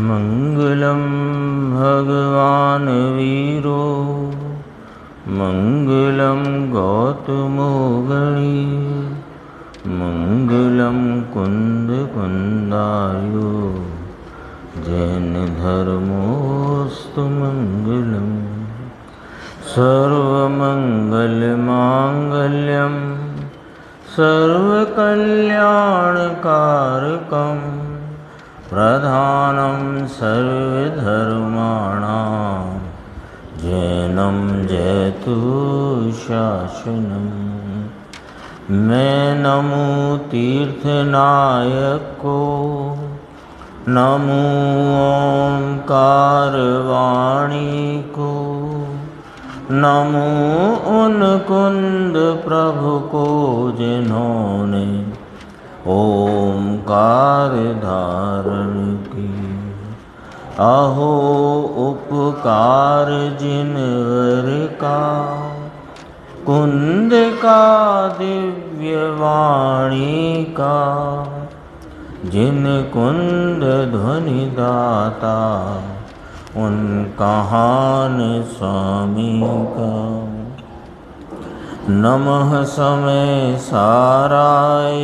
मंगलम भगवान वीरो मंगलम गौतमो गणी मंगलम कुंद कुंदायो जैन धर्मोस्तु मंगलम सर्वमंगल मांगल्यम सर्वकल्याणकारकं प्रधानं सर्वधर्माणां जैनं जयतु शासनम्। मैं नमो तीर्थनायक को नमो ओंकार वाणी को नमो उन कुंद प्रभु को जिन्होंने ओंकार धारण की। अहो उपकार जिनवर का कुंद का दिव्य वाणी का जिन कुंद ध्वनि दाता उन कहान स्वामी का। नमः समय साराय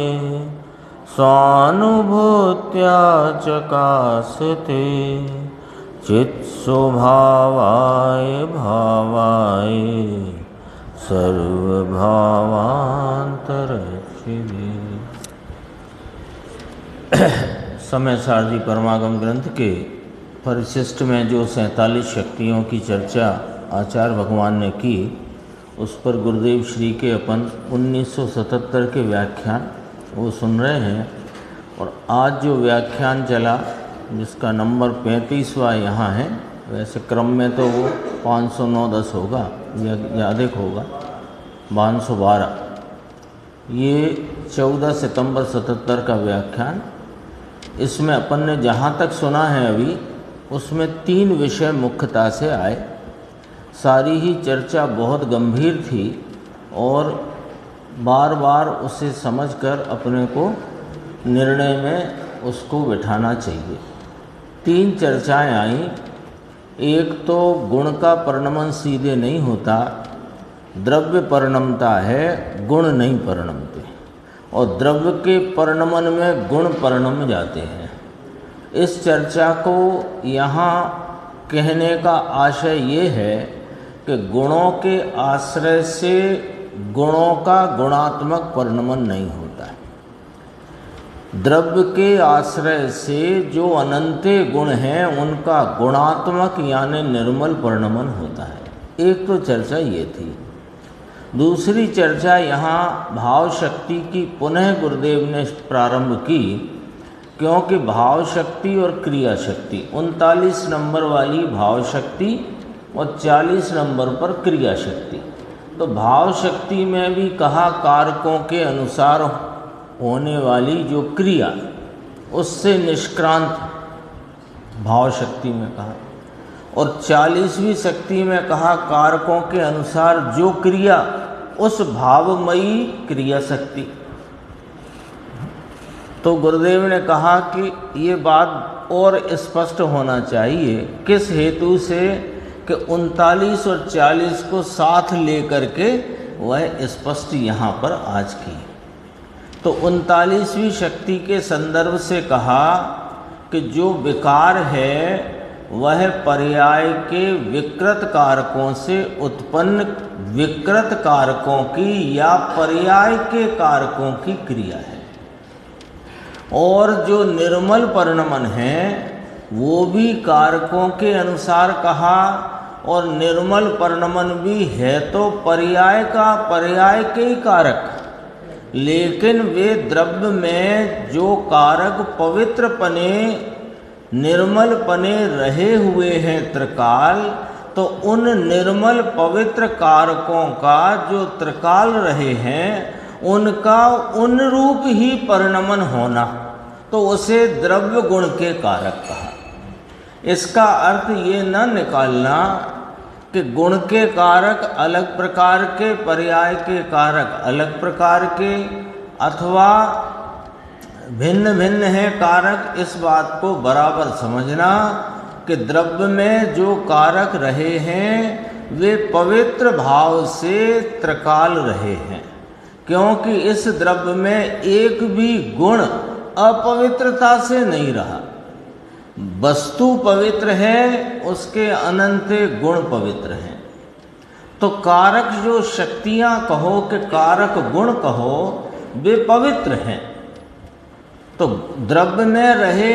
स्वानुभूत्या चकासते चित् स्वभावाय भावाय सर्वभावांतरक्षिणे। समय सारथी परमागम ग्रंथ के परिशिष्ट में जो 47 शक्तियों की चर्चा आचार्य भगवान ने की, उस पर गुरुदेव श्री के अपन 1977 के व्याख्यान वो सुन रहे हैं। और आज जो व्याख्यान चला जिसका नंबर 35वां यहाँ है, वैसे क्रम में तो वो 509-10 होगा या अधिक होगा, 512। ये 14 सितंबर 77 का व्याख्यान। इसमें अपन ने जहाँ तक सुना है अभी, उसमें 3 विषय मुख्यतः से आए। सारी ही चर्चा बहुत गंभीर थी और बार बार उसे समझकर अपने को निर्णय में उसको बिठाना चाहिए। 3 चर्चाएं आईं। एक तो गुण का परिणमन सीधे नहीं होता, द्रव्य परिणमता है, गुण नहीं परिणमते, और द्रव्य के परिणमन में गुण परिणम जाते हैं। इस चर्चा को यहाँ कहने का आशय ये है कि गुणों के आश्रय से गुणों का गुणात्मक परिणमन नहीं होता है। द्रव्य के आश्रय से जो अनंत गुण हैं उनका गुणात्मक यानी निर्मल परिणमन होता है। एक तो चर्चा ये थी। दूसरी चर्चा यहाँ भाव शक्ति की पुनः गुरुदेव ने प्रारंभ की, क्योंकि भाव शक्ति और क्रिया शक्ति 39 नंबर वाली भाव शक्ति और 40 नंबर पर क्रिया शक्ति। तो भाव शक्ति में भी कहा कारकों के अनुसार होने वाली जो क्रिया, उससे निष्क्रांत भाव शक्ति में कहा, और 40वीं शक्ति में कहा कारकों के अनुसार जो क्रिया, उस भावमयी क्रिया शक्ति। तो गुरुदेव ने कहा कि ये बात और स्पष्ट होना चाहिए, किस हेतु से कि 39 और 40 को साथ लेकर के वह स्पष्ट यहाँ पर आज की। तो 39वीं शक्ति के संदर्भ से कहा कि जो विकार है वह पर्याय के विकृत कारकों से उत्पन्न विकृत कारकों की या पर्याय के कारकों की क्रिया है, और जो निर्मल परिणमन है वो भी कारकों के अनुसार कहा, और निर्मल परिणमन भी है तो पर्याय के ही कारक, लेकिन वे द्रव्य में जो कारक पवित्र पने निर्मल पने रहे हुए हैं त्रिकाल, तो उन निर्मल पवित्र कारकों का जो त्रिकाल रहे हैं उनका उन रूप ही परिणमन होना, तो उसे द्रव्य गुण के कारक कहा। इसका अर्थ ये न निकालना कि गुण के कारक अलग प्रकार के, पर्याय के कारक अलग प्रकार के, अथवा भिन्न भिन्न है कारक, इस बात को बराबर समझना कि द्रव्य में जो कारक रहे हैं वे पवित्र भाव से त्रिकाल रहे हैं, क्योंकि इस द्रव्य में एक भी गुण अपवित्रता से नहीं रहा। वस्तु पवित्र है, उसके अनंत गुण पवित्र हैं। तो कारक जो शक्तियां कहो कि कारक गुण कहो, वे पवित्र हैं। तो द्रव्य में रहे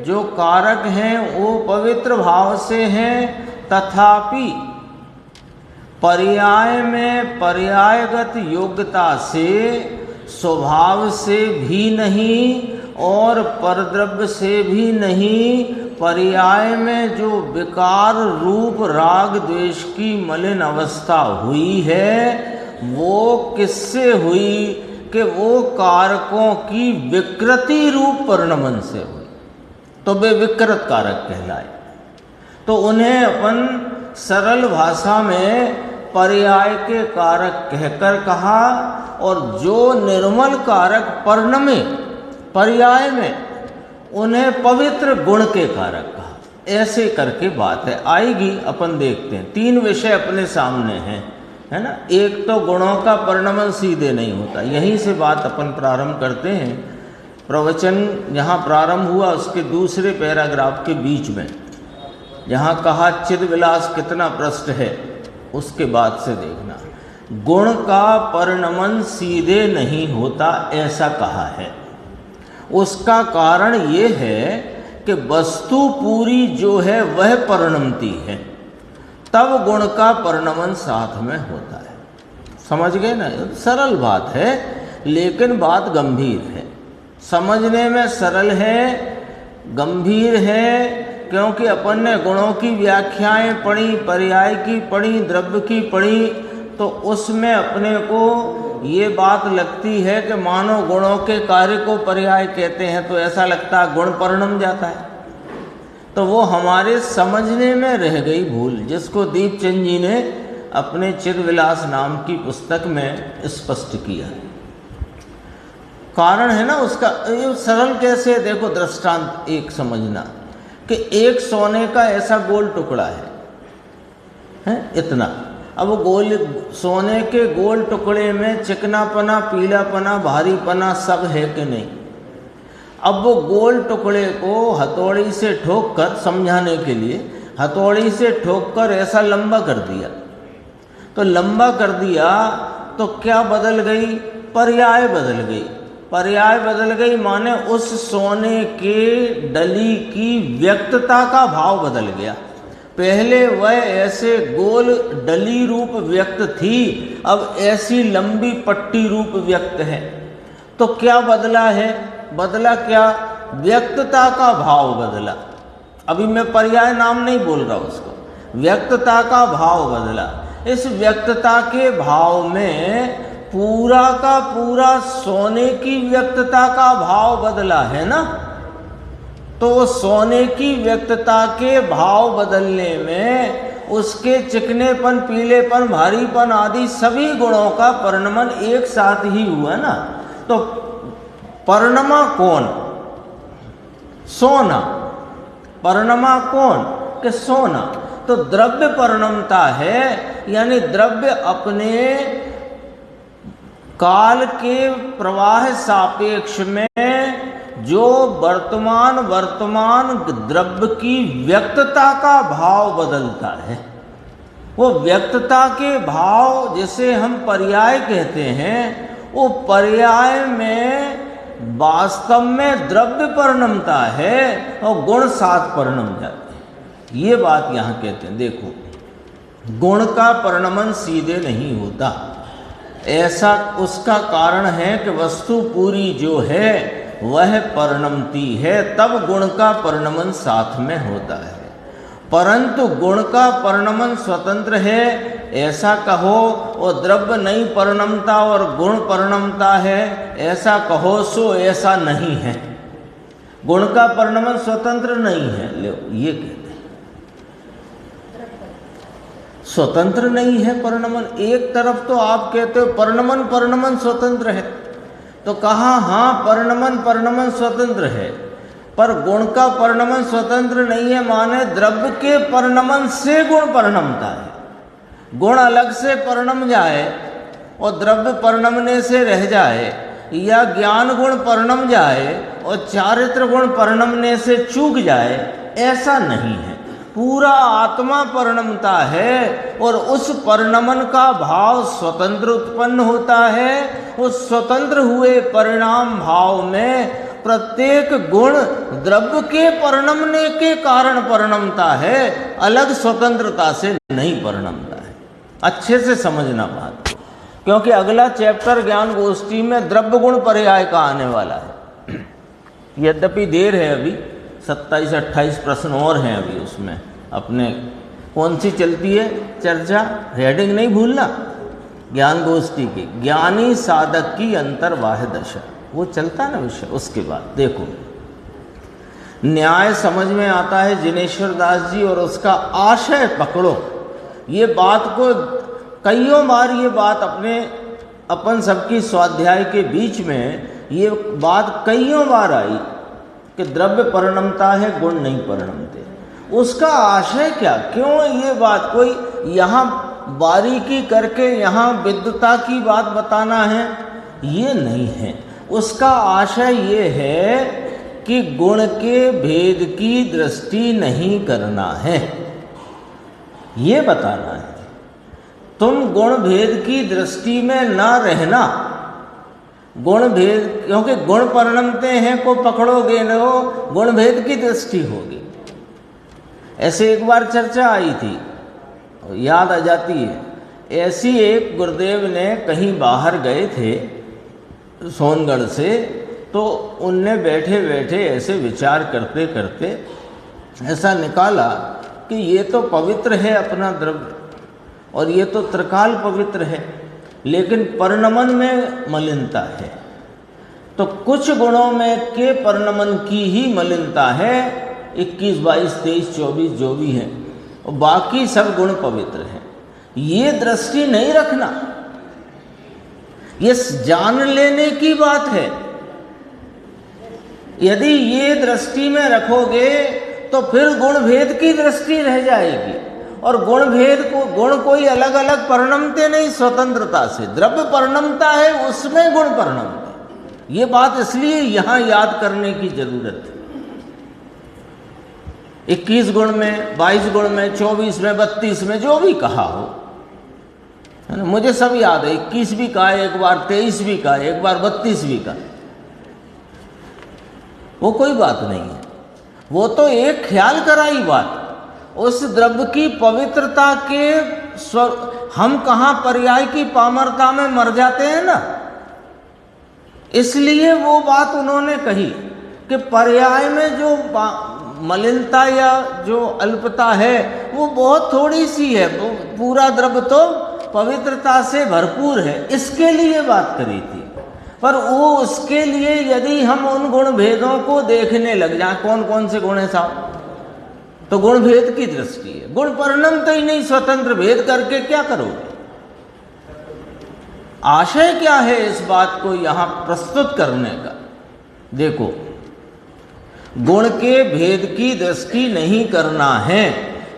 जो कारक हैं वो पवित्र भाव से हैं, तथापि पर्याय में पर्यायगत योग्यता से, स्वभाव से भी नहीं और परद्रव्य से भी नहीं, पर्याय में जो विकार रूप राग द्वेष की मलिन अवस्था हुई है वो किससे हुई कि वो कारकों की विकृति रूप परिणमन से हुई, तो वे विकृत कारक कहलाए। तो उन्हें अपन सरल भाषा में पर्याय के कारक कहकर कहा, और जो निर्मल कारक परिणमे पर्याय में, उन्हें पवित्र गुण के कारक कहा। ऐसे करके बात है, आएगी अपन देखते हैं। 3 विषय अपने सामने हैं, है ना। एक तो गुणों का परिणमन सीधे नहीं होता, यहीं से बात अपन प्रारंभ करते हैं। प्रवचन यहाँ प्रारंभ हुआ उसके दूसरे पैराग्राफ के बीच में, जहाँ कहा चिद विलास कितना प्रश्न है, उसके बाद से देखना। गुण का परिणमन सीधे नहीं होता ऐसा कहा है। उसका कारण ये है कि वस्तु पूरी जो है वह परिणमती है, तब गुण का परिणमन साथ में होता है। समझ गए ना। सरल बात है लेकिन बात गंभीर है, समझने में सरल है, गंभीर है, क्योंकि अपन ने गुणों की व्याख्याएं पढ़ी, पर्याय की पढ़ी, द्रव्य की पढ़ी, तो उसमें अपने को ये बात लगती है कि मानो गुणों के कार्य को पर्याय कहते हैं तो ऐसा लगता है गुण परिणम जाता है। तो वो हमारे समझने में रह गई भूल, जिसको दीपचंद जी ने अपने चिदविलास नाम की पुस्तक में स्पष्ट किया। कारण है ना उसका, ये सरल कैसे, देखो दृष्टांत एक समझना कि एक सोने का ऐसा गोल टुकड़ा है इतना। अब वो गोल सोने के गोल टुकड़े में चिकनापना, पीलापना, भारीपना सब है कि नहीं। अब वो गोल टुकड़े को हथौड़ी से ठोक कर, समझाने के लिए हथौड़ी से ठोक कर ऐसा लंबा कर दिया, तो लंबा कर दिया तो क्या बदल गई, पर्याय बदल गई। पर्याय बदल गई माने उस सोने के डली की व्यक्तता का भाव बदल गया। पहले वह ऐसे गोल डली रूप व्यक्त थी, अब ऐसी लंबी पट्टी रूप व्यक्त है। तो क्या बदला है, बदला क्या, व्यक्तता का भाव बदला। अभी मैं पर्याय नाम नहीं बोल रहा उसको, व्यक्तता का भाव बदला। इस व्यक्तता के भाव में पूरा का पूरा सोने की व्यक्तता का भाव बदला है ना। तो सोने की व्यक्तता के भाव बदलने में उसके चिकनेपन, पीलेपन, भारीपन आदि सभी गुणों का परिणमन एक साथ ही हुआ ना। तो परिणमा कौन, सोना। परिणमा कौन कि सोना। तो द्रव्य परिणमता है, यानी द्रव्य अपने काल के प्रवाह सापेक्ष में जो वर्तमान द्रव्य की व्यक्तता का भाव बदलता है, वो व्यक्तता के भाव जिसे हम पर्याय कहते हैं, वो पर्याय में वास्तव में द्रव्य परिणमता है और गुण साथ परिणम जाते हैं। ये बात यहाँ कहते हैं। देखो, गुण का परिणमन सीधे नहीं होता, ऐसा उसका कारण है कि वस्तु पूरी जो है वह परिणमती है, तब गुण का परिणमन साथ में होता है। परंतु गुण का परिणमन स्वतंत्र है ऐसा कहो, और द्रव्य नहीं परिणमता और गुण परिणमता है ऐसा कहो, सो ऐसा नहीं है। गुण का परिणमन स्वतंत्र नहीं है, लो ये कहते हैं स्वतंत्र नहीं है परिणमन। एक तरफ तो आप कहते हो परिणमन स्वतंत्र है, तो कहा हाँ परिणमन स्वतंत्र है, पर गुण का परिणमन स्वतंत्र नहीं है, माने द्रव्य के परिणमन से गुण परिणमता है। गुण अलग से परिणम जाए और द्रव्य परिणमने से रह जाए, या ज्ञान गुण परिणम जाए और चारित्र गुण परिणमने से चूक जाए, ऐसा नहीं है। पूरा आत्मा परिणमता है और उस परिणमन का भाव स्वतंत्र उत्पन्न होता है। उस स्वतंत्र हुए परिणाम भाव में प्रत्येक गुण द्रव्य के परिणमने के कारण परिणमता है, अलग स्वतंत्रता से नहीं परिणमता है। अच्छे से समझना बात, क्योंकि अगला चैप्टर ज्ञान गोष्ठी में द्रव्य गुण पर्याय का आने वाला है। यद्यपि देर है, अभी 27-28 प्रश्न और हैं अभी उसमें। अपने कौन सी चलती है चर्चा, हेडिंग नहीं भूलना, ज्ञान गोष्ठी की ज्ञानी साधक की अंतर्बाह्य दशा, वो चलता ना विषय। उसके बाद देखो न्याय समझ में आता है जिनेश्वर दास जी, और उसका आशय पकड़ो। ये बात को कईयों बार ये बात अपन सबकी स्वाध्याय के बीच में ये बात कईयों बार आई कि द्रव्य परिणमता है, गुण नहीं परिणमते। उसका आशय क्या, क्यों ये बात कोई यहाँ बारीकी करके यहाँ विद्वता की बात बताना है, ये नहीं है। उसका आशय ये है कि गुण के भेद की दृष्टि नहीं करना है, ये बताना है। तुम गुण भेद की दृष्टि में ना रहना, गुण भेद, क्योंकि गुण परिणमते हैं को पकड़ोगे न, गुण भेद की दृष्टि होगी। ऐसे एक बार चर्चा आई थी, याद आ जाती है। ऐसी एक गुरुदेव ने कहीं बाहर गए थे सोनगढ़ से, तो उनने बैठे बैठे ऐसे विचार करते करते ऐसा निकाला कि ये तो पवित्र है अपना द्रव्य, और ये तो त्रिकाल पवित्र है, लेकिन परिणमन में मलिनता है। तो कुछ गुणों में के परिणमन की ही मलिनता है, 21, 22, 23, 24 जो भी है, और बाकी सब गुण पवित्र हैं। ये दृष्टि नहीं रखना, ये जान लेने की बात है। यदि ये दृष्टि में रखोगे तो फिर गुण भेद की दृष्टि रह जाएगी, और गुण भेद को, गुण कोई अलग अलग परिणमते नहीं स्वतंत्रता से, द्रव्य परिणमता है, उसमें गुण परिणमते। ये बात इसलिए यहां याद करने की जरूरत है। 21 गुण में, 22 गुण में, 24 में, 32 में, जो भी कहा हो, है ना, मुझे सब याद है। 21 भी कहा, एक बार 23 भी कहा, एक बार 32 भी कहा, वो कोई बात नहीं है। वो तो एक ख्याल कराई बात, उस द्रव्य की पवित्रता के हम कहाँ पर्याय की पामरता में मर जाते हैं ना, इसलिए वो बात उन्होंने कही कि पर्याय में जो मलिनता या जो अल्पता है वो बहुत थोड़ी सी है, पूरा द्रव्य तो पवित्रता से भरपूर है, इसके लिए बात करी थी। पर वो उसके लिए यदि हम उन गुण भेदों को देखने लग जाए, कौन कौन से गुण है साहब, तो गुण भेद की दृष्टि है। गुण परिणम तो ही नहीं, स्वतंत्र भेद करके क्या करोगे? आशय क्या है इस बात को यहां प्रस्तुत करने का? देखो, गुण के भेद की दृष्टि नहीं करना है,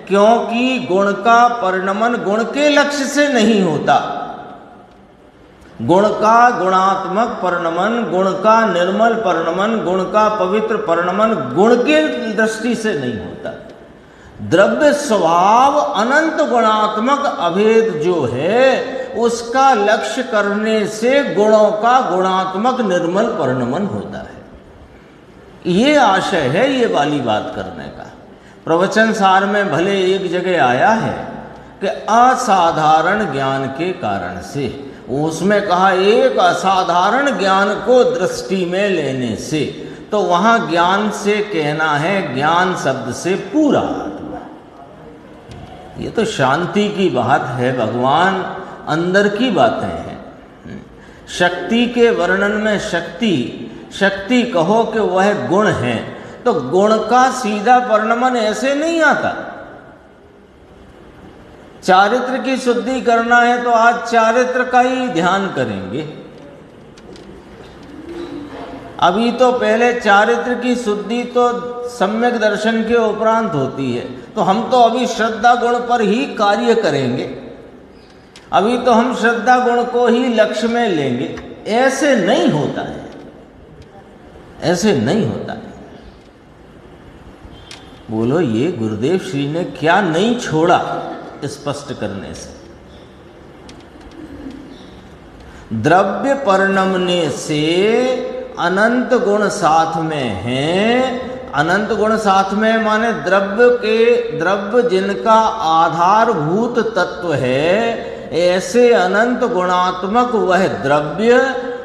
क्योंकि गुण का परिणमन गुण के लक्ष्य से नहीं होता। गुण का गुणात्मक परिणमन, गुण का निर्मल परिणमन, गुण का पवित्र परिणमन गुण के दृष्टि से नहीं होता। द्रव्य स्वभाव अनंत गुणात्मक अभेद जो है उसका लक्ष्य करने से गुणों का गुणात्मक निर्मल परिणमन होता है। ये आशय है ये वाली बात करने का। प्रवचन सार में भले एक जगह आया है कि असाधारण ज्ञान के कारण से, उसमें कहा एक असाधारण ज्ञान को दृष्टि में लेने से, तो वहां ज्ञान से कहना है ज्ञान शब्द से पूरा आत्मा। ये तो शांति की बात है, भगवान अंदर की बातें हैं। शक्ति के वर्णन में शक्ति कहो कि वह गुण है, तो गुण का सीधा परिणमन ऐसे नहीं आता। चारित्र की शुद्धि करना है तो आज चारित्र का ही ध्यान करेंगे। अभी तो पहले चारित्र की शुद्धि तो सम्यक दर्शन के उपरांत होती है, तो हम तो अभी श्रद्धा गुण पर ही कार्य करेंगे, अभी तो हम श्रद्धा गुण को ही लक्ष्य में लेंगे। ऐसे नहीं होता है, ऐसे नहीं होता है। बोलो ये गुरुदेव श्री ने क्या नहीं छोड़ा स्पष्ट करने से। द्रव्य परिणमने से अनंत गुण साथ में हैं। अनंत गुण साथ में माने द्रव्य जिनका आधारभूत तत्व है, ऐसे अनंत गुणात्मक वह द्रव्य,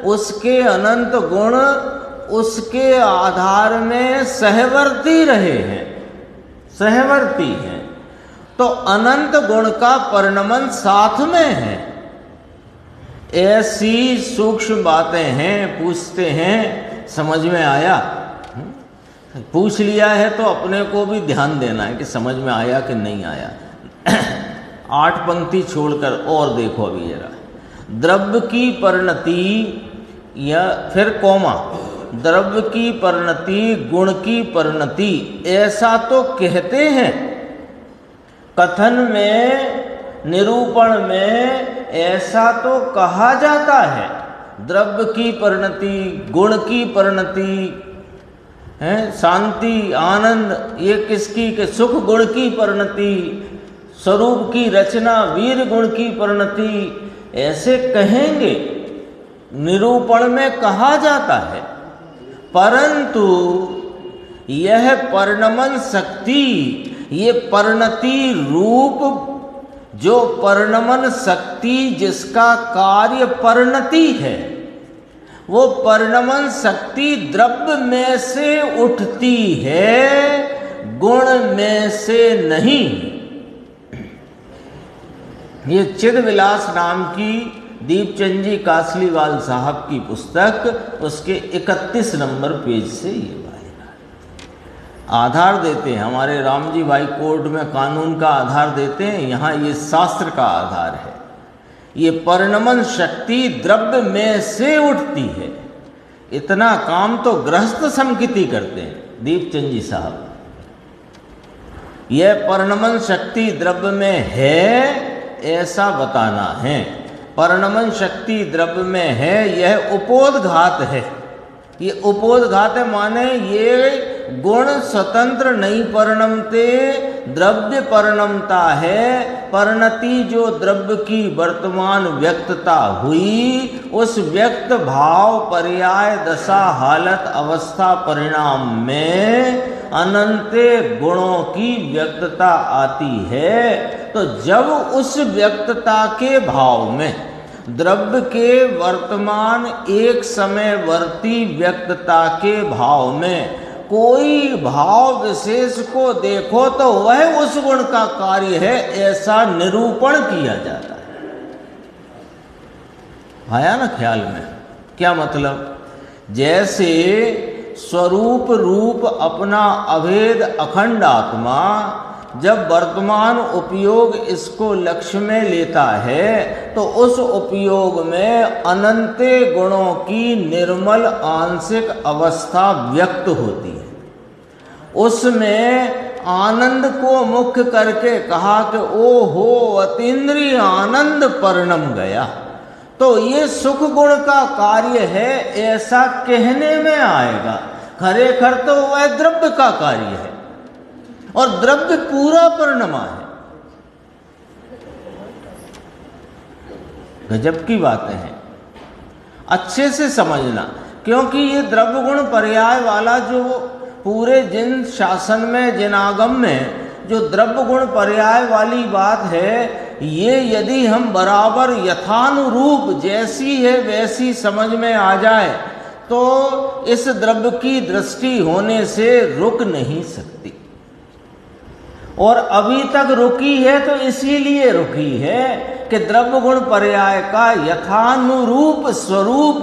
उसके अनंत गुण उसके आधार में सहवर्ती रहे हैं, सहवर्ती हैं। तो अनंत गुण का परिणमन साथ में है। ऐसी सूक्ष्म बातें हैं, पूछते हैं, समझ में आया? पूछ लिया है तो अपने को भी ध्यान देना है कि समझ में आया कि नहीं आया। 8 पंक्ति छोड़कर और देखो अभी जरा। द्रव्य की परिणति, या फिर कोमा, द्रव्य की परिणति गुण की परिणति, ऐसा तो कहते हैं कथन में, निरूपण में ऐसा तो कहा जाता है। द्रव्य की परिणति, गुण की परिणति है, शांति आनंद, ये किसकी के सुख गुण की परिणति, स्वरूप की रचना वीर गुण की परिणति, ऐसे कहेंगे, निरूपण में कहा जाता है। परंतु यह परिणमन शक्ति, ये परिणति रूप, जो परिणमन शक्ति जिसका कार्य परिणति है, वो परिणमन शक्ति द्रव्य में से उठती है, गुण में से नहीं। ये चिदविलास नाम की दीपचंद जी कासलीवाल साहब की पुस्तक, उसके 31 नंबर पेज से ये आधार देते हैं। हमारे राम जी भाई कोर्ट में कानून का आधार देते हैं, यहाँ ये शास्त्र का आधार है। ये परिणमन शक्ति द्रव्य में से उठती है। इतना काम तो गृहस्थ संकिति करते हैं दीपचंद जी साहब। यह परिणमन शक्ति द्रव्य में है ऐसा बताना है। परिणमन शक्ति द्रव्य में है, यह उपोद्घात है। ये उपोद्घात है माने ये गुण स्वतंत्र नहीं परिणमते, द्रव्य परिणमता है। परिणति जो द्रव्य की वर्तमान व्यक्तता हुई, उस व्यक्त भाव पर्याय दशा हालत अवस्था परिणाम में अनंत गुणों की व्यक्तता आती है। तो जब उस व्यक्तता के भाव में द्रव्य के वर्तमान एक समयवर्ती व्यक्तता के भाव में कोई भाव विशेष को देखो तो वह उस गुण का कार्य है, ऐसा निरूपण किया जाता है। आया ना ख्याल में? क्या मतलब? जैसे स्वरूप रूप अपना अभेद अखंड आत्मा जब वर्तमान उपयोग इसको लक्ष्य में लेता है, तो उस उपयोग में अनंत गुणों की निर्मल आंशिक अवस्था व्यक्त होती है। उसमें आनंद को मुख्य करके कहा कि ओ हो अतीन्द्रिय आनंद परिणम गया। तो ये सुख गुण का कार्य है ऐसा कहने में आएगा, खरेखर तो वह द्रव्य का कार्य है और द्रव्य पूरा परिणमा है। गजब की बातें हैं, अच्छे से समझना। क्योंकि ये द्रव्य गुण पर्याय वाला जो पूरे जिन शासन में, जिन आगम में जो द्रव्य गुण पर्याय वाली बात है, ये यदि हम बराबर यथानुरूप जैसी है वैसी समझ में आ जाए तो इस द्रव्य की दृष्टि होने से रुक नहीं सकती। और अभी तक रुकी है तो इसीलिए रुकी है कि द्रव्य गुण पर्याय का यथानुरूप स्वरूप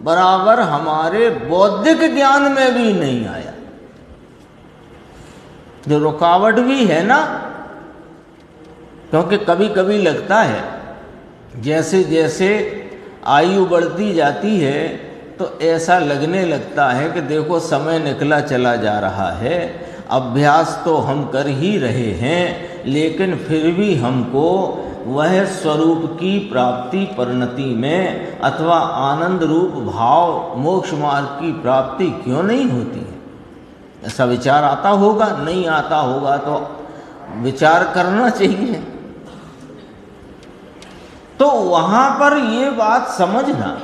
बराबर हमारे बौद्धिक ज्ञान में भी नहीं आया। जो रुकावट भी है ना, क्योंकि कभी कभी लगता है जैसे जैसे आयु बढ़ती जाती है तो ऐसा लगने लगता है कि देखो समय निकला चला जा रहा है, अभ्यास तो हम कर ही रहे हैं, लेकिन फिर भी हमको वह स्वरूप की प्राप्ति परिणति में अथवा आनंद रूप भाव मोक्ष मार्ग की प्राप्ति क्यों नहीं होती है? ऐसा विचार आता होगा? नहीं आता होगा तो विचार करना चाहिए। तो वहां पर ये बात समझना,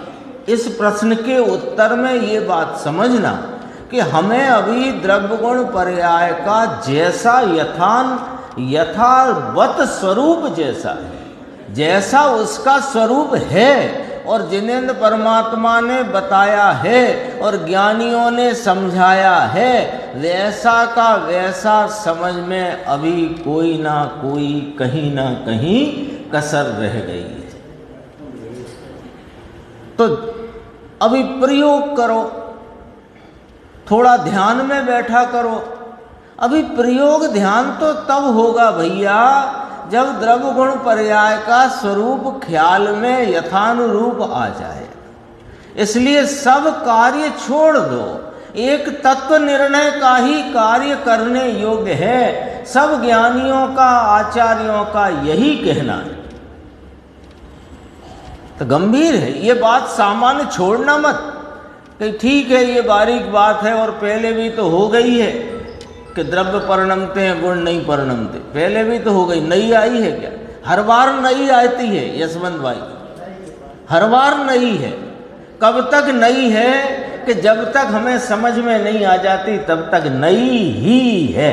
इस प्रश्न के उत्तर में ये बात समझना कि हमें अभी द्रव्य गुण पर्याय का जैसा यथावत स्वरूप जैसा है, जैसा उसका स्वरूप है और जिनेंद्र परमात्मा ने बताया है और ज्ञानियों ने समझाया है, वैसा का वैसा समझ में अभी कोई ना कोई कहीं ना कहीं कसर रह गई है। तो अभी प्रयोग करो, थोड़ा ध्यान में बैठा करो। अभी प्रयोग ध्यान तो तब होगा भैया जब द्रव्य गुण पर्याय का स्वरूप ख्याल में यथानुरूप आ जाए। इसलिए सब कार्य छोड़ दो, एक तत्व निर्णय का ही कार्य करने योग्य है। सब ज्ञानियों का, आचार्यों का यही कहना है। तो गंभीर है ये बात, सामान्य छोड़ना मत कि ठीक है ये बारीक बात है और पहले भी तो हो गई है कि द्रव्य परिणमते हैं गुण नहीं परिणमते, पहले भी तो हो गई, नई आई है क्या? हर बार नई आती है यशवंत भाई, हर बार नई है। कब तक नई है कि जब तक हमें समझ में नहीं आ जाती तब तक नई ही है।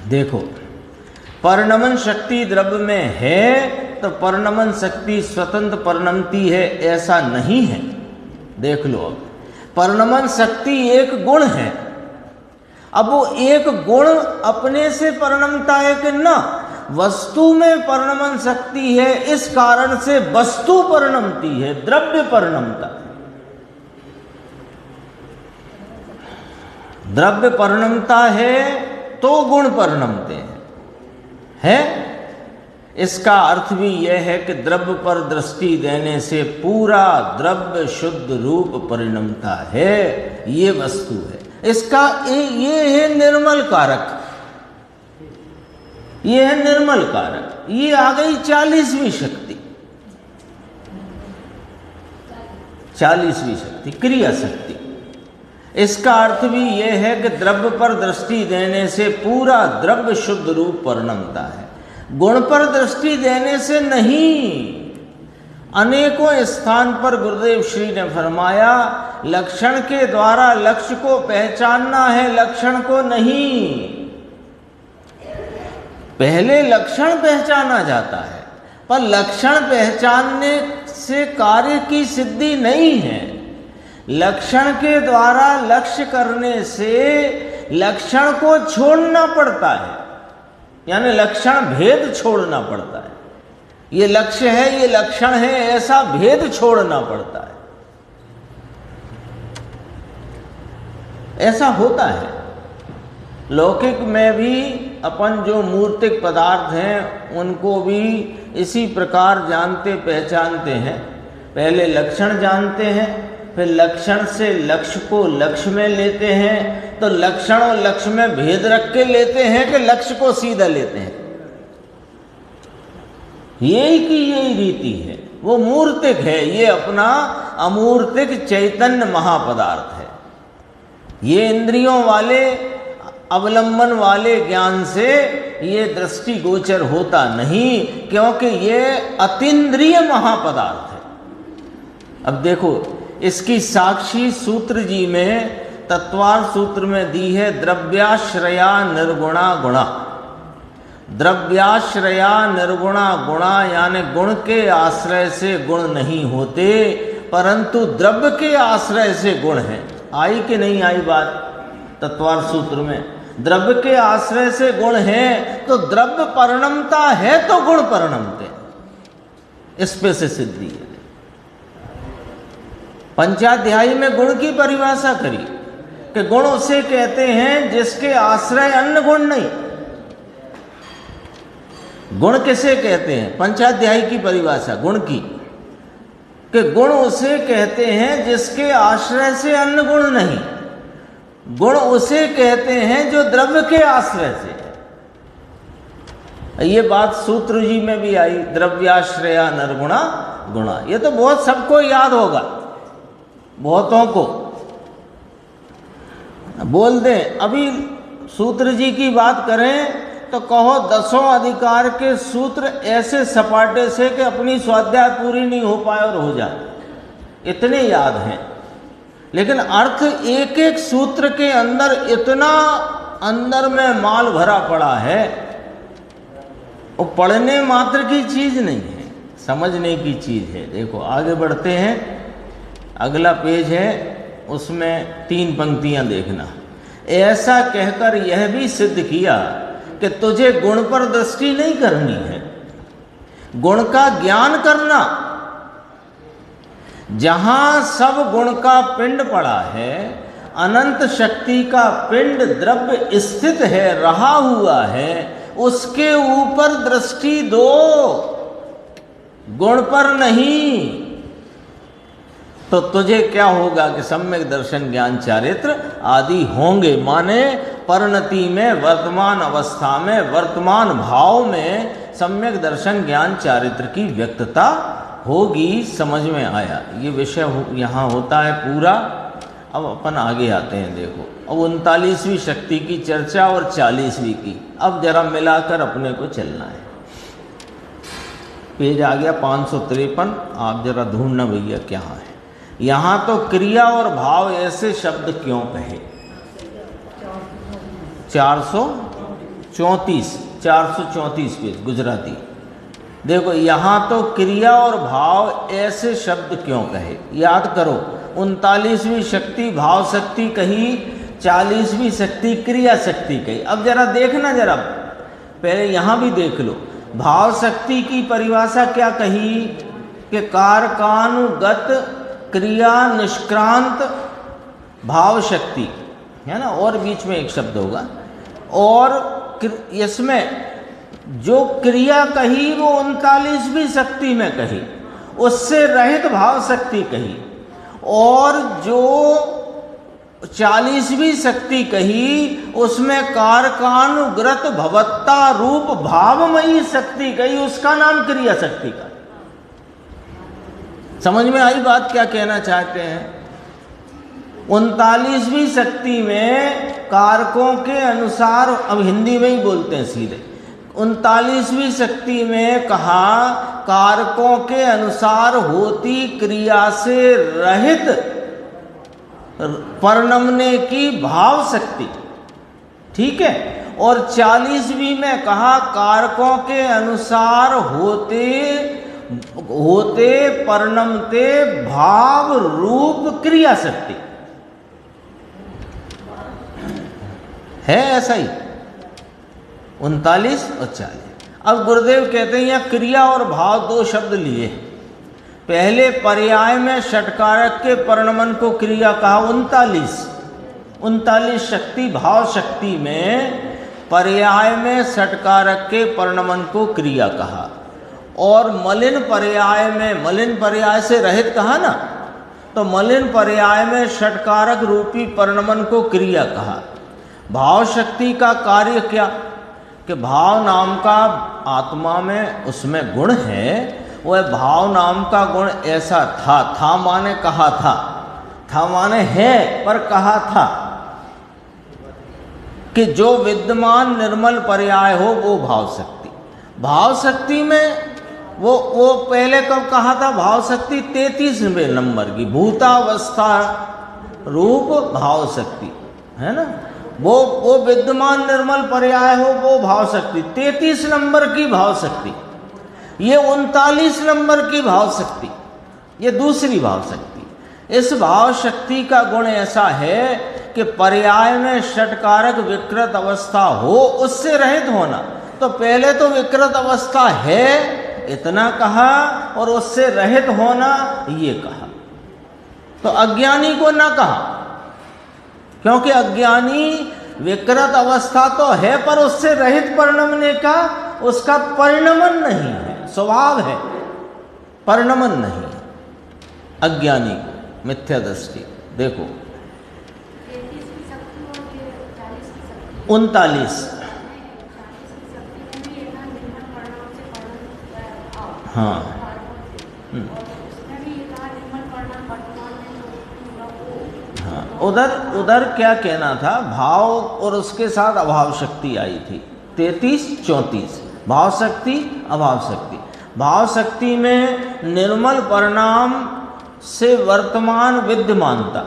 देखो परिणमन शक्ति द्रव्य में है तो परिणमन शक्ति स्वतंत्र परिणमती है ऐसा नहीं है। देख लो, अब परिणमन शक्ति एक गुण है। अब वो एक गुण अपने से परिणमता है कि ना, वस्तु में परिणमन शक्ति है, इस कारण से वस्तु परिणमती है, द्रव्य परिणमता। द्रव्य परिणमता है तो गुण परिणमते हैं। इसका अर्थ भी यह है कि द्रव्य पर दृष्टि देने से पूरा द्रव्य शुद्ध रूप परिणमता है, ये वस्तु है। इसका ये है निर्मल कारक, ये है निर्मल कारक। ये आ गई 40वीं शक्ति, 40वीं शक्ति क्रिया शक्ति। इसका अर्थ भी यह है कि द्रव्य पर दृष्टि देने से पूरा द्रव्य शुद्ध रूप परिणमता है, गुण पर दृष्टि देने से नहीं। अनेकों स्थान पर गुरुदेव श्री ने फरमाया लक्षण के द्वारा लक्ष्य को पहचानना है, लक्षण को नहीं। पहले लक्षण पहचाना जाता है, पर लक्षण पहचानने से कार्य की सिद्धि नहीं है। लक्षण के द्वारा लक्ष्य करने से लक्षण को छोड़ना पड़ता है, यानी लक्षण भेद छोड़ना पड़ता है। ये लक्ष्य है, ये लक्षण है, ऐसा भेद छोड़ना पड़ता है। ऐसा होता है। लौकिक में भी अपन जो मूर्तिक पदार्थ हैं उनको भी इसी प्रकार जानते पहचानते हैं। पहले लक्षण जानते हैं, फिर लक्षण से लक्ष्य को लक्ष्य में लेते हैं, तो लक्षण और लक्ष्य में भेद रख के लेते हैं कि लक्ष्य को सीधा लेते हैं। यही की यही रीति है। वो मूर्तिक है, ये अपना अमूर्तिक चैतन्य महापदार्थ है। ये इंद्रियों वाले अवलंबन वाले ज्ञान से ये दृष्टि गोचर होता नहीं, क्योंकि ये अतीन्द्रिय महापदार्थ है। अब देखो इसकी साक्षी सूत्र जी में तत्वार सूत्र में दी है, द्रव्याश्रया निर्गुणा गुणा। द्रव्याश्रया निर्गुणा गुणा, यानी गुण के आश्रय से गुण नहीं होते, परंतु द्रव्य के आश्रय से गुण है। आई कि नहीं आई बात? तत्वार सूत्र में द्रव्य के आश्रय से गुण है, तो द्रव्य परिणमता है तो गुण परिणमते, इस पे से सिद्धि है। पंचाध्यायी में गुण की परिभाषा करी कि गुण उसे कहते हैं जिसके आश्रय अन्य गुण नहीं। गुण किसे कहते हैं? पंचाध्यायी की परिभाषा गुण की, कि गुण उसे कहते हैं जिसके आश्रय से अन्य गुण नहीं, गुण उसे कहते हैं जो द्रव्य के आश्रय से है। ये बात सूत्र जी में भी आई, द्रव्याश्रया नरगुणा गुणा। ये तो बहुत सबको याद होगा, बहुतों को बोल दें। अभी सूत्र जी की बात करें तो कहो 10 अधिकार के सूत्र ऐसे सपाटे से कि अपनी स्वाध्याय पूरी नहीं हो पाए और हो जाए, इतने याद हैं। लेकिन अर्थ एक एक सूत्र के अंदर इतना अंदर में माल भरा पड़ा है, वो पढ़ने मात्र की चीज नहीं है, समझने की चीज है। देखो आगे बढ़ते हैं, अगला पेज है, उसमें 3 पंक्तियां देखना। ऐसा कहकर यह भी सिद्ध किया कि तुझे गुण पर दृष्टि नहीं करनी है, गुण का ज्ञान करना। जहां सब गुण का पिंड पड़ा है, अनंत शक्ति का पिंड द्रव्य स्थित है, रहा हुआ है, उसके ऊपर दृष्टि दो, गुण पर नहीं। तो तुझे क्या होगा कि सम्यक दर्शन ज्ञान चारित्र आदि होंगे। माने परिणति में, वर्तमान अवस्था में, वर्तमान भाव में सम्यक दर्शन ज्ञान चारित्र की व्यक्तता होगी। समझ में आया? ये विषय यहाँ होता है पूरा। अब अपन आगे आते हैं। देखो अब 39वीं शक्ति की चर्चा और 40वीं की, अब जरा मिलाकर अपने को चलना है। पेज आ गया 553। आप जरा ढूंढना भैया क्या है। यहाँ तो क्रिया और भाव ऐसे शब्द क्यों कहे? 434 पेज गुजराती। देखो यहाँ तो क्रिया और भाव ऐसे शब्द क्यों कहे? याद करो, 39वीं शक्ति भाव शक्ति कही, 40वीं शक्ति क्रिया शक्ति कही। अब जरा देखना, जरा पहले यहाँ भी देख लो। भाव शक्ति की परिभाषा क्या कही कि कारकानुगत क्रिया निष्क्रांत भाव शक्ति है ना, और बीच में एक शब्द होगा। और इसमें जो क्रिया कही वो 39वीं शक्ति में कही, उससे रहित भाव शक्ति कही। और जो 40वीं शक्ति कही उसमें कारकानुग्रत भवत्ता रूप भावमयी शक्ति कही, उसका नाम क्रिया शक्ति का। समझ में आई बात क्या कहना चाहते हैं? 39वीं शक्ति में कारकों के अनुसार, अब हिंदी में ही बोलते हैं सीधे, 39वीं शक्ति में कहा कारकों के अनुसार होती क्रिया से रहित परिणमने की भाव शक्ति, ठीक है। और 40वीं में कहा कारकों के अनुसार होते परिणमते भाव रूप क्रिया शक्ति है। ऐसा ही 39 और 40। अब गुरुदेव कहते हैं यहाँ क्रिया और भाव 2 शब्द लिए। पहले पर्याय में षटकारक के परिणमन को क्रिया कहा। 39 शक्ति भाव शक्ति में पर्याय में षटकारक के परिणमन को क्रिया कहा। और मलिन पर्याय में, मलिन पर्याय से रहित कहा ना, तो मलिन पर्याय में षटकारक रूपी परिणमन को क्रिया कहा। भाव शक्ति का कार्य क्या कि भाव नाम का आत्मा में उसमें गुण है, वह भाव नाम का गुण ऐसा था माने कहा था माने है पर कहा था कि जो विद्यमान निर्मल पर्याय हो वो भाव शक्ति। भाव शक्ति में वो पहले कब कहा था? भाव शक्ति 33वें नंबर की भूतावस्था रूप भाव शक्ति है ना, वो विद्यमान निर्मल पर्याय हो वो भाव शक्ति 33 नंबर की भाव शक्ति। ये 39 नंबर की भाव शक्ति, ये दूसरी भाव शक्ति। इस भाव शक्ति का गुण ऐसा है कि पर्याय में षटकारक विकृत अवस्था हो, उससे रहित होना। तो पहले तो विकृत अवस्था है इतना कहा, और उससे रहित होना ये कहा। तो अज्ञानी को ना कहा, क्योंकि अज्ञानी विकृत अवस्था तो है पर उससे रहित परिणमने का उसका परिणमन नहीं है, स्वभाव है, परिणमन नहीं। अज्ञानी को, मिथ्या दृष्टि। देखो 39, हाँ हाँ, उधर क्या कहना था, भाव और उसके साथ अभाव शक्ति आई थी। 33, 34 भाव शक्ति अभाव शक्ति। भाव शक्ति में निर्मल परिणाम से वर्तमान विद्यमानता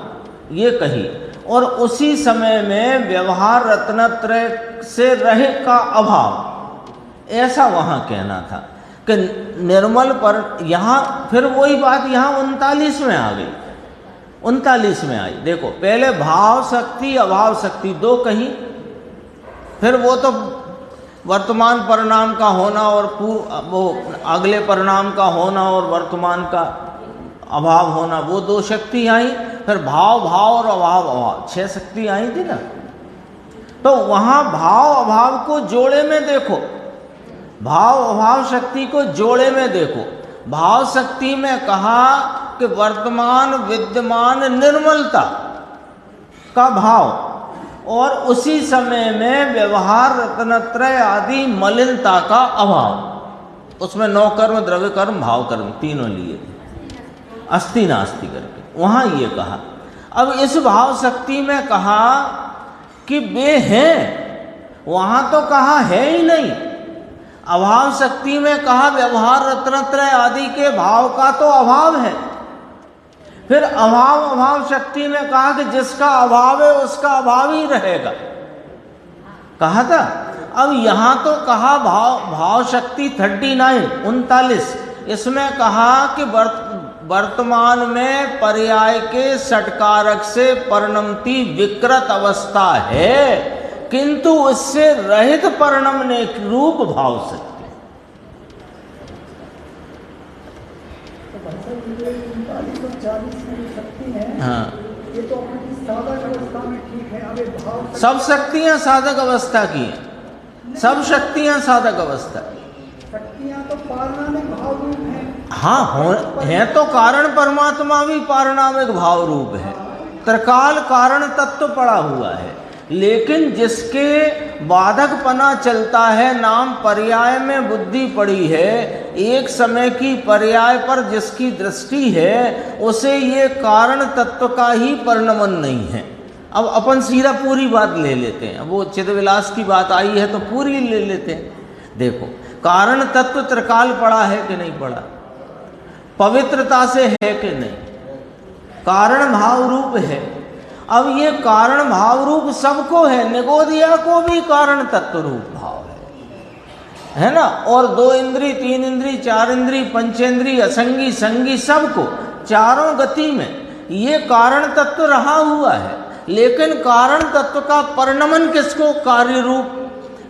ये कही, और उसी समय में व्यवहार रत्नत्रय से रहित का अभाव, ऐसा वहाँ कहना था कि निर्मल पर। यहाँ फिर वही बात यहाँ 39 में आ गई, 39 में आई। देखो पहले भाव शक्ति अभाव शक्ति दो कही, फिर वो तो वर्तमान परिणाम का होना और वो अगले परिणाम का होना और वर्तमान का अभाव होना, वो दो शक्ति आई। फिर भाव भाव और अभाव अभाव, 6 शक्ति आई थी ना। तो वहाँ भाव अभाव को जोड़े में देखो, भाव अभाव शक्ति को जोड़े में देखो। भाव शक्ति में कहा कि वर्तमान विद्यमान निर्मलता का भाव, और उसी समय में व्यवहार रत्नत्रय आदि मलिनता का अभाव। उसमें 9 कर्म, द्रव्य कर्म, भाव कर्म तीनों लिए, अस्ति नास्ति करके वहाँ ये कहा। अब इस भाव शक्ति में कहा कि वे हैं, वहाँ तो कहा है ही नहीं। अभाव शक्ति में कहा व्यवहार रत्नत्रय आदि के भाव का तो अभाव है। फिर अभाव शक्ति में कहा कि जिसका अभाव है उसका अभाव ही रहेगा, कहा था। अब यहाँ तो कहा भाव शक्ति 39, इसमें कहा कि वर्तमान में पर्याय के षटकारक से परिणमती विकृत अवस्था है, किंतु उससे रहित परिणमने रूप भाव शक्ति। हाँ, ये तो अपनी साधक अवस्था में ठीक है। अब भाव सब शक्तियां साधक अवस्था की हैं, सब शक्तियां साधक अवस्था की। शक्तियां तो पारणामिक भाव रूप हैं। हाँ है तो कारण परमात्मा भी पारणामिक भाव रूप है, त्रिकाल कारण तत्व पड़ा हुआ है। लेकिन जिसके बाधकपना चलता है, नाम पर्याय में बुद्धि पड़ी है, एक समय की पर्याय पर जिसकी दृष्टि है, उसे ये कारण तत्व का ही परिणमन नहीं है। अब अपन सीधा पूरी बात ले लेते हैं, वो चिदविलास की बात आई है तो पूरी ले लेते हैं। देखो कारण तत्व त्रिकाल पड़ा है कि नहीं पड़ा, पवित्रता से है कि नहीं, कारण भाव रूप है। अब ये कारण भाव रूप सबको है, निगोदिया को भी कारण तत्व रूप भाव है ना। और 2 इंद्री, 3 इंद्री, 4 इंद्री, पंचेंद्री, असंगी, संगी, सबको चारों गति में ये कारण तत्व रहा हुआ है। लेकिन कारण तत्व का परिणमन किसको, कार्य रूप,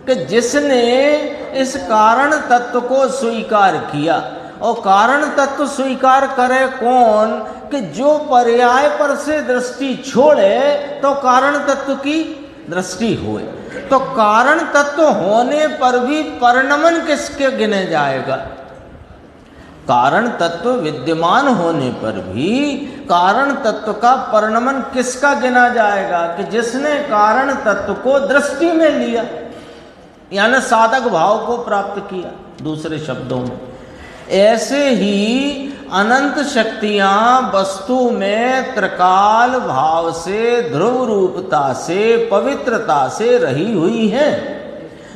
कि जिसने इस कारण तत्व को स्वीकार किया। और कारण तत्व स्वीकार करे कौन, कि जो पर्याय पर से दृष्टि छोड़े तो कारण तत्व की दृष्टि हुए। तो कारण तत्व होने पर भी परिणमन किसके गिने जाएगा, कारण तत्व विद्यमान होने पर भी कारण तत्व का परिणमन किसका गिना जाएगा, कि जिसने कारण तत्व को दृष्टि में लिया, यानी साधक भाव को प्राप्त किया। दूसरे शब्दों में ऐसे ही अनंत शक्तियां वस्तु में त्रिकाल भाव से, ध्रुव रूपता से, पवित्रता से रही हुई हैं।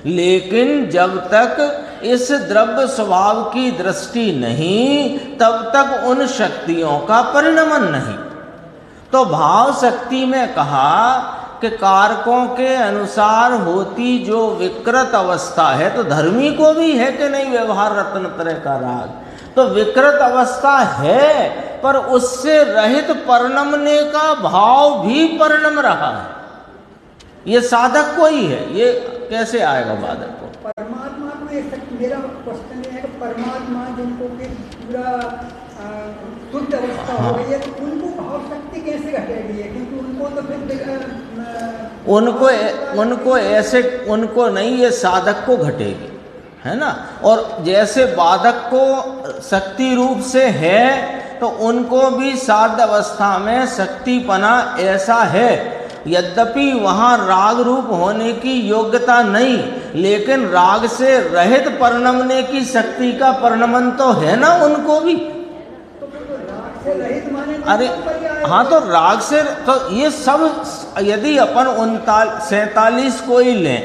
लेकिन जब तक इस द्रव्य स्वभाव की दृष्टि नहीं, तब तक उन शक्तियों का परिणमन नहीं। तो भाव शक्ति में कहा कि कारकों के अनुसार होती जो विकृत अवस्था है, तो धर्मी को भी है कि नहीं व्यवहार रत्नत्रय का राग, तो विकृत अवस्था है, पर उससे रहित परिणमने का भाव भी परिणम रहा है। ये साधक को ही है, ये कैसे आएगा बाधक को? परमात्मा को मेरा क्वेश्चन है कि परमात्मा जिनको कि पूरा शुद्ध अवस्था हो रही है, तो उनको भाव शक्ति कैसे घटेगी? क्योंकि उनको तो फिर उनको नहीं, ये साधक को घटेगी, है ना। और जैसे बाधक को शक्ति रूप से है तो उनको भी साध्य अवस्था में शक्तिपना ऐसा है, यद्यपि वहाँ राग रूप होने की योग्यता नहीं, लेकिन राग से रहित परिणमने की शक्ति का परिणमन तो है ना उनको भी। अरे हाँ, तो राग से तो ये सब, यदि अपन 47 को ही लें,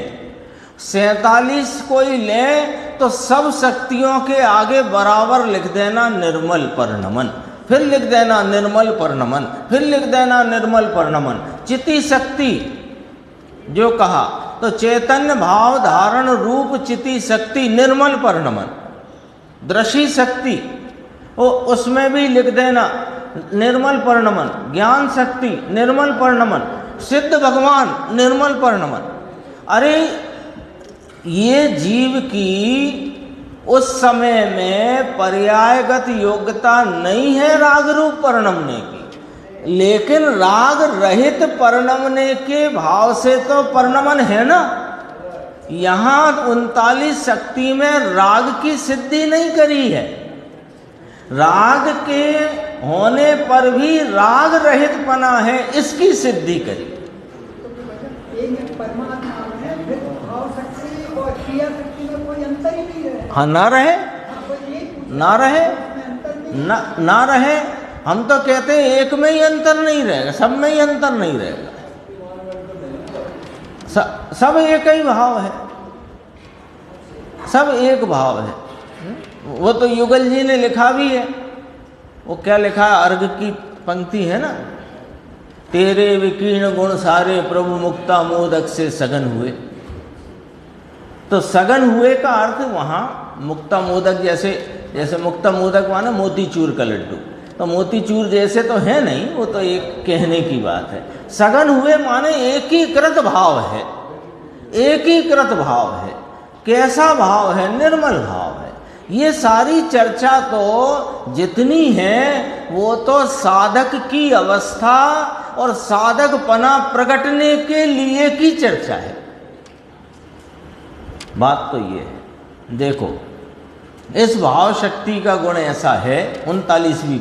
47 को ही लें तो सब शक्तियों के आगे बराबर लिख देना निर्मल परिणमन, फिर लिख देना निर्मल परिणमन, फिर लिख देना निर्मल परिणमन। चिति शक्ति जो कहा तो चैतन्य भाव धारण रूप चिति शक्ति निर्मल परिणमन। दृष्टि शक्ति उसमें भी लिख देना निर्मल परिणमन। ज्ञान शक्ति निर्मल परिणमन। सिद्ध भगवान निर्मल परिणमन। अरे ये जीव की उस समय में पर्यायगत योग्यता नहीं है राग रूप परिणमने की, लेकिन राग रहित परिणमने के भाव से तो परिणमन है ना। यहाँ 39 शक्ति में राग की सिद्धि नहीं करी है, राग के होने पर भी राग रहित पना है, इसकी सिद्धि करी। परमात्मा में भाव शक्ति और क्रिया शक्ति में कोई अंतर ही नहीं रहे। हाँ, ना रहे, ना रहे, ना रहे। हम तो कहते हैं एक में ही अंतर नहीं रहेगा, सब में ही अंतर नहीं रहेगा, सब एक ही भाव है, सब एक भाव है। वो तो युगल जी ने लिखा भी है, वो क्या लिखा है, अर्घ की पंक्ति है ना, तेरे विकीर्ण गुण सारे प्रभु मुक्ता मोदक से सघन हुए। तो सघन हुए का अर्थ वहाँ मुक्ता मोदक, जैसे मुक्ता मोदक माना मोतीचूर का लड्डू, तो मोतीचूर जैसे तो है नहीं, वो तो एक कहने की बात है। सघन हुए माने एकीकृत भाव है, एकीकृत भाव है। कैसा भाव है? निर्मल भाव है। ये सारी चर्चा तो जितनी है वो तो साधक की अवस्था और साधकपना प्रकटने के लिए की चर्चा है। बात तो ये है, देखो इस भाव शक्ति का गुण ऐसा है, 39 की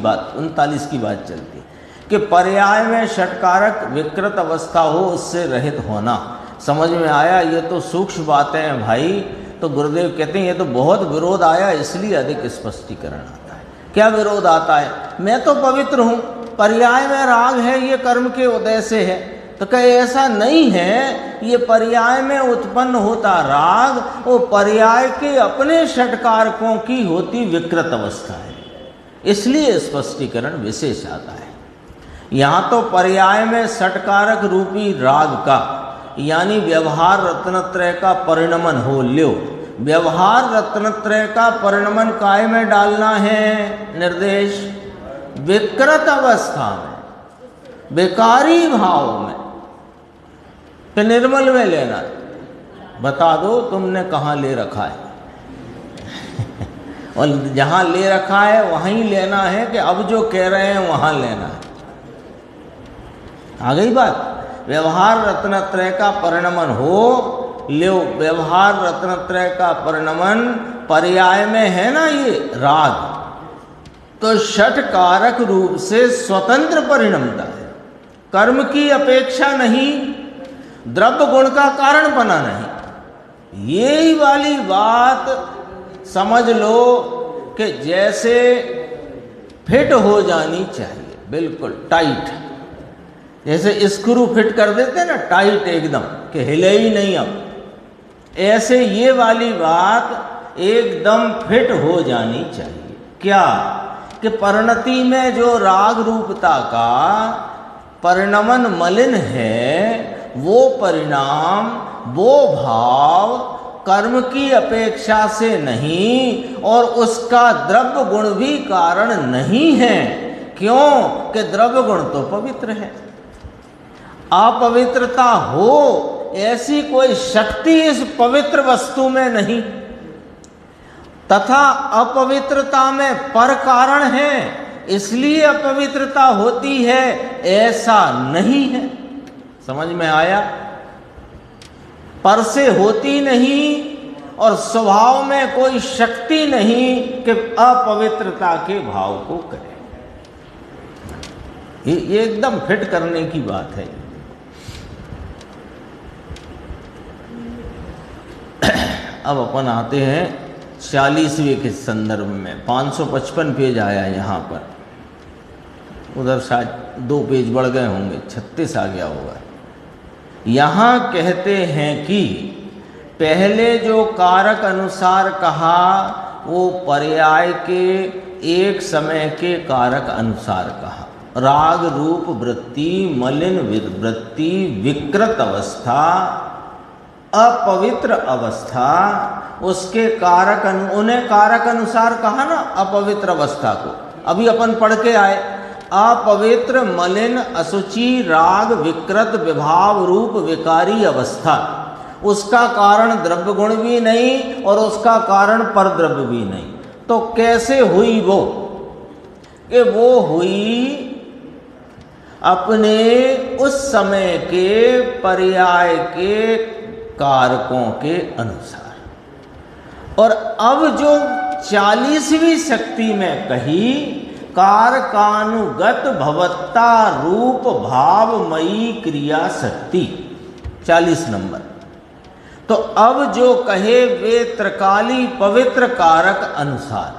बात चलती है कि पर्याय में षटकारक विकृत अवस्था हो, उससे रहित होना। समझ में आया? ये तो सूक्ष्म बातें हैं भाई। तो गुरुदेव कहते हैं ये तो बहुत विरोध आया, इसलिए अधिक स्पष्टीकरण आता है। क्या विरोध आता है? मैं तो पवित्र हूँ, पर्याय में राग है, ये कर्म के उदय से है। तो कहे ऐसा नहीं है, ये पर्याय में उत्पन्न होता राग वो पर्याय के अपने षटकारकों की होती विकृत अवस्था है, इसलिए स्पष्टीकरण विशेष आता है। यहाँ तो पर्याय में षटकारक रूपी राग का यानी व्यवहार रत्नत्रय का परिणमन हो ल्यो। व्यवहार रत्नत्रय का परिणमन काय में डालना है? निर्देश विकृत अवस्था में, बेकारी भाव में, तो निर्मल में लेना। बता दो तुमने कहाँ ले रखा है और जहाँ ले रखा है वहीं लेना है कि अब जो कह रहे हैं वहाँ लेना है? आ गई बात। व्यवहार रत्नत्रय का परिणमन हो ल्यो। व्यवहार रत्नत्रय का परिणमन पर्याय में है ना ये राग, तो षटकारक रूप से स्वतंत्र परिणमता है, कर्म की अपेक्षा नहीं, द्रव्य गुण का कारण बना नहीं। यही वाली बात समझ लो कि जैसे फिट हो जानी चाहिए, बिल्कुल टाइट, जैसे स्क्रू फिट कर देते हैं ना टाइट एकदम कि हिले ही नहीं। अब ऐसे ये वाली बात एकदम फिट हो जानी चाहिए। क्या कि परिणति में जो राग रूपता का परिणमन मलिन है, वो परिणाम, वो भाव कर्म की अपेक्षा से नहीं और उसका द्रव्य गुण भी कारण नहीं है। क्यों कि द्रव्य गुण तो पवित्र है। अपवित्रता हो ऐसी कोई शक्ति इस पवित्र वस्तु में नहीं, तथा अपवित्रता में पर कारण है इसलिए अपवित्रता होती है, ऐसा नहीं है। समझ में आया? पर से होती नहीं और स्वभाव में कोई शक्ति नहीं कि अपवित्रता के भाव को करे। ये एकदम फिट करने की बात है। अब अपन आते हैं 40वें के संदर्भ में। 555 पेज आया यहाँ पर, उधर शायद 2 पेज बढ़ गए होंगे, 36 आ गया होगा। यहाँ कहते हैं कि पहले जो कारक अनुसार कहा वो पर्याय के एक समय के कारक अनुसार कहा। राग रूप वृत्ति, मलिन वृत्ति, विकृत अवस्था, अपवित्र अवस्था, उसके कारक उन्हें कारक अनुसार कहा ना, अपवित्र अवस्था को। अभी अपन पढ़ के आए, अपवित्र, मलिन, असुचि, राग, विकृत, विभाव रूप विकारी अवस्था। उसका कारण द्रव्य गुण भी नहीं और उसका कारण परद्रव्य भी नहीं। तो कैसे हुई वो? कि वो हुई अपने उस समय के पर्याय के कारकों के अनुसार। और अब जो 40वीं शक्ति में कही, कारकानुगत भवत्ता रूप भावमयी क्रिया शक्ति, 40 नंबर। तो अब जो कहे वे त्रिकाली पवित्र कारक अनुसार,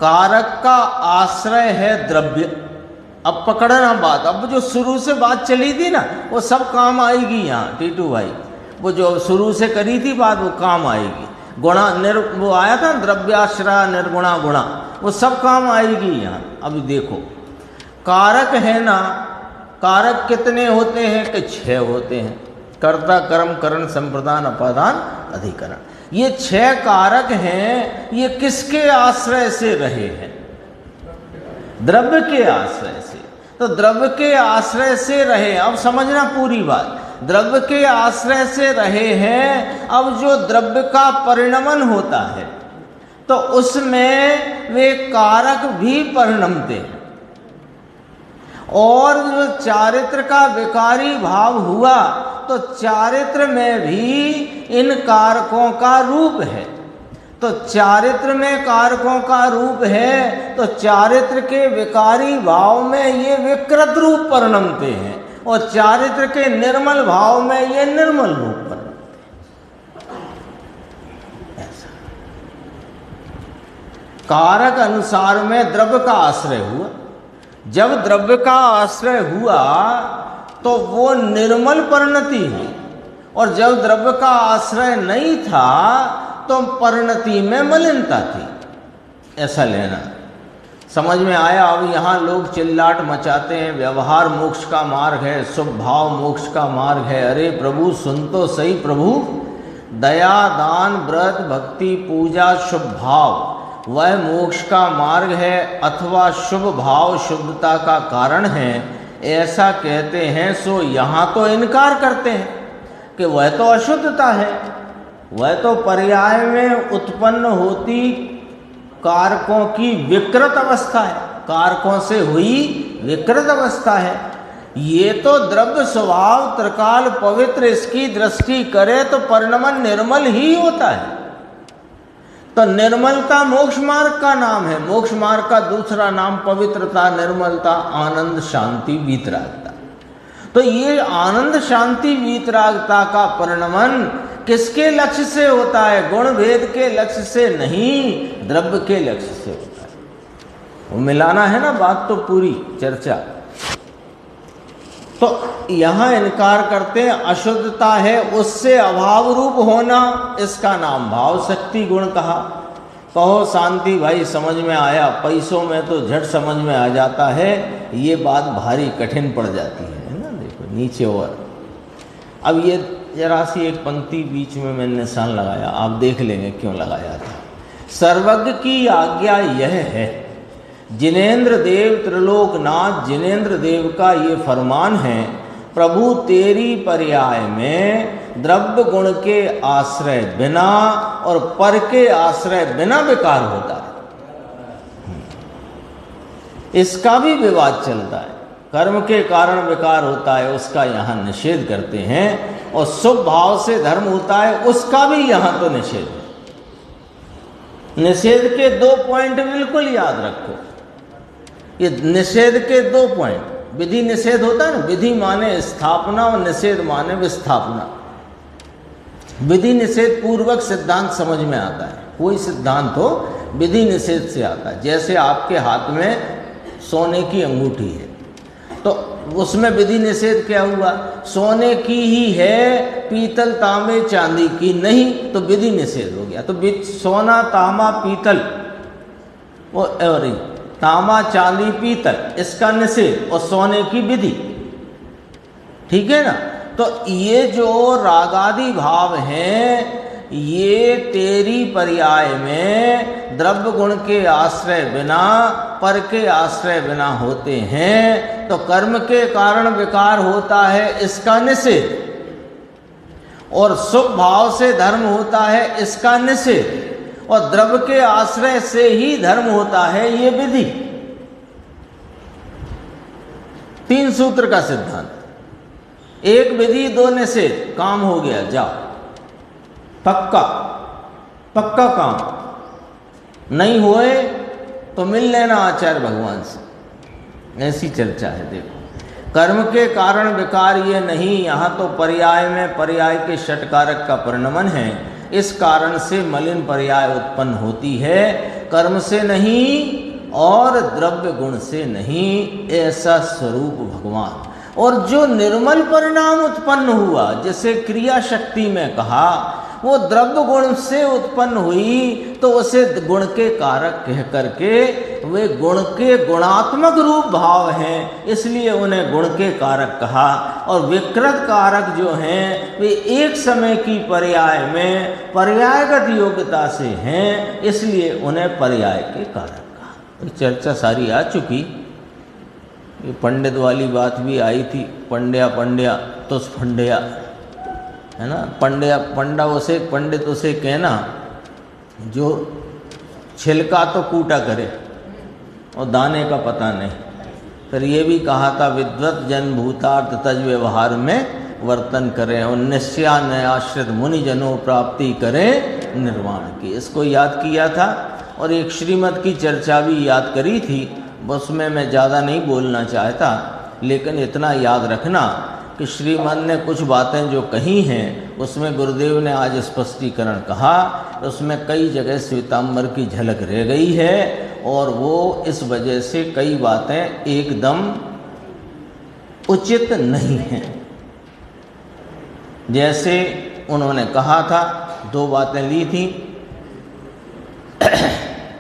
कारक का आश्रय है द्रव्य। अब पकड़ना बात, अब जो शुरू से बात चली थी ना वो सब काम आएगी यहाँ टीटू भाई। वो जो शुरू से करी थी बात वो काम आएगी। गुणा वो आया था द्रव्याश्रय निर्गुणा गुणा, वो सब काम आएगी यहाँ। अभी देखो कारक है ना, कारक कितने होते हैं? कि 6 होते हैं। कर्ता, कर्म, करण, संप्रदान, अपादान, अधिकरण। ये 6 कारक हैं। ये किसके आश्रय से रहे हैं? द्रव्य के आश्रय से। तो द्रव्य के आश्रय से रहे, अब समझना पूरी बात, द्रव्य के आश्रय से रहे हैं। अब जो द्रव्य का परिणमन होता है तो उसमें वे कारक भी परिणमते हैं। और जो चारित्र का विकारी भाव हुआ तो चारित्र में भी इन कारकों का रूप है। तो चारित्र में कारकों का रूप है तो चारित्र के विकारी भाव में ये विकृत रूप परिणमते हैं और चारित्र के निर्मल भाव में ये निर्मल रूप परिणमते हैं। ऐसा कारक अनुसार में द्रव्य का आश्रय हुआ। जब द्रव्य का आश्रय हुआ तो वो निर्मल परिणति हुई, और जब द्रव्य का आश्रय नहीं था तो परिणति में मलिनता थी। ऐसा लेना समझ में आया। अब यहाँ लोग चिल्लाट मचाते हैं, व्यवहार मोक्ष का मार्ग है, शुभ भाव मोक्ष का मार्ग है। अरे प्रभु सुन तो सही प्रभु, दया, दान, व्रत, भक्ति, पूजा, शुभ भाव वह मोक्ष का मार्ग है अथवा शुभ भाव शुद्धता का कारण है, ऐसा कहते हैं। सो यहाँ तो इनकार करते हैं कि वह तो अशुद्धता है, वह तो पर्याय में उत्पन्न होती कारकों की विकृत अवस्था है, कारकों से हुई विकृत अवस्था है। ये तो द्रव्य स्वभाव त्रिकाल पवित्र, इसकी दृष्टि करे तो परिणमन निर्मल ही होता है। तो निर्मलता मोक्ष मार्ग का नाम है। मोक्ष मार्ग का दूसरा नाम पवित्रता, निर्मलता, आनंद, शांति, वीतरागता। तो ये आनंद, शांति, वीतरागता का परिणमन किसके लक्ष्य से होता है? गुण भेद के लक्ष्य से नहीं, द्रव्य के लक्ष्य से होता है। वो मिलाना है ना बात, तो पूरी चर्चा। तो यहाँ इनकार करते हैं अशुद्धता है, उससे अभाव रूप होना, इसका नाम भाव शक्ति गुण कहा। कहो शांति भाई समझ में आया, पैसों में तो झट समझ में आ जाता है, ये बात भारी कठिन पड़ जाती है ना। देखो नीचे और अब ये जरा सी एक पंक्ति बीच में मैंने निशान लगाया, आप देख लेंगे क्यों लगाया था। सर्वज्ञ की आज्ञा यह है, जिनेन्द्र देव त्रिलोकनाथ जिनेन्द्र देव का ये फरमान है, प्रभु तेरी पर्याय में द्रव्य गुण के आश्रय बिना और पर के आश्रय बिना विकार होता है। इसका भी विवाद चलता है। कर्म के कारण विकार होता है, उसका यहाँ निषेध करते हैं, और शुभ भाव से धर्म होता है, उसका भी यहाँ तो निषेध है। निषेध के 2 पॉइंट बिल्कुल याद रखो, ये निषेध के 2 पॉइंट। विधि निषेध होता है ना, विधि माने स्थापना और निषेध माने विस्थापना। विधि निषेध पूर्वक सिद्धांत समझ में आता है, कोई सिद्धांत हो विधि निषेध से आता है। जैसे आपके हाथ में सोने की अंगूठी है तो उसमें विधि निषेध क्या हुआ, सोने की ही है, पीतल तांबे चांदी की नहीं, तो विधि निषेध हो गया। तो सोना तांबा पीतल वो तांबा चांदी पीतल इसका निषेध और सोने की विधि, ठीक है ना। तो ये जो रागादि भाव हैं ये तेरी पर्याय में द्रव्य गुण के आश्रय बिना पर के आश्रय बिना होते हैं, तो कर्म के कारण विकार होता है इसका निषेध, और सुख भाव से धर्म होता है इसका निषेध, और द्रव्य के आश्रय से ही धर्म होता है ये विधि। 3 सूत्र का सिद्धांत, 1 विधि 2 निषेध, काम हो गया, जाओ। पक्का काम नहीं हुए तो मिल लेना आचार्य भगवान से, ऐसी चर्चा है। देखो कर्म के कारण विकार ये नहीं, यहाँ तो पर्याय में पर्याय के षटकारक का परिणमन है, इस कारण से मलिन पर्याय उत्पन्न होती है, कर्म से नहीं और द्रव्य गुण से नहीं, ऐसा स्वरूप भगवान। और जो निर्मल परिणाम उत्पन्न हुआ, जैसे क्रिया शक्ति में कहा, वो द्रव्य गुण से उत्पन्न हुई, तो उसे गुण के कारक कह करके वे गुण के गुणात्मक रूप भाव हैं, इसलिए उन्हें गुण के कारक कहा। और विकृत कारक जो हैं वे एक समय की पर्याय में पर्यायगत योग्यता से हैं, इसलिए उन्हें पर्याय के कारक कहा। तो चर्चा सारी आ चुकी, ये पंडित वाली बात भी आई थी, पंड्या तुस फंड्या, है ना। पंडा उसे, पंडित उसे कहना जो छिलका तो कूटा करे और दाने का पता नहीं। फिर ये भी कहा था विद्वत जन भूतार्थ तज व्यवहार में वर्तन करें, और निश्चयाश्रित मुनि जनों प्राप्ति करें निर्वाण की, इसको याद किया था। और एक श्रीमद की चर्चा भी याद करी थी, उसमें मैं ज़्यादा नहीं बोलना चाहता, लेकिन इतना याद रखना कि श्रीमद ने कुछ बातें जो कही हैं उसमें गुरुदेव ने आज स्पष्टीकरण कहा, उसमें कई जगह श्वेतांबर की झलक रह गई है, और वो इस वजह से कई बातें एकदम उचित नहीं हैं। जैसे उन्होंने कहा था, 2 बातें ली थी,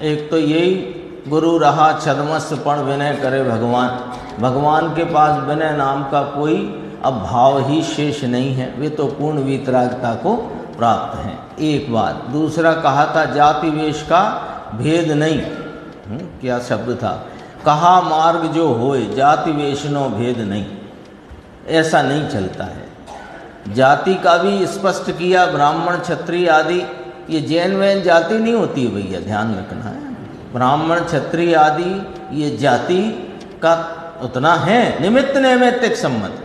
एक तो यही गुरु रहा छदमस्य पण विनय करे भगवान, भगवान के पास विनय नाम का कोई अब भाव ही शेष नहीं है, वे तो पूर्ण वीतरागता को प्राप्त हैं, एक बात। दूसरा कहा था जाति वेश का भेद नहीं, क्या शब्द था, कहा मार्ग जो होए जाति वेशनो भेद नहीं, ऐसा नहीं चलता है। जाति का भी स्पष्ट किया, ब्राह्मण क्षत्रिय आदि, ये जैन वैन जाति नहीं होती है भैया, ध्यान रखना है। ब्राह्मण क्षत्रिय आदि ये जाति का उतना है, निमित्त नैमित्तिक संबंध,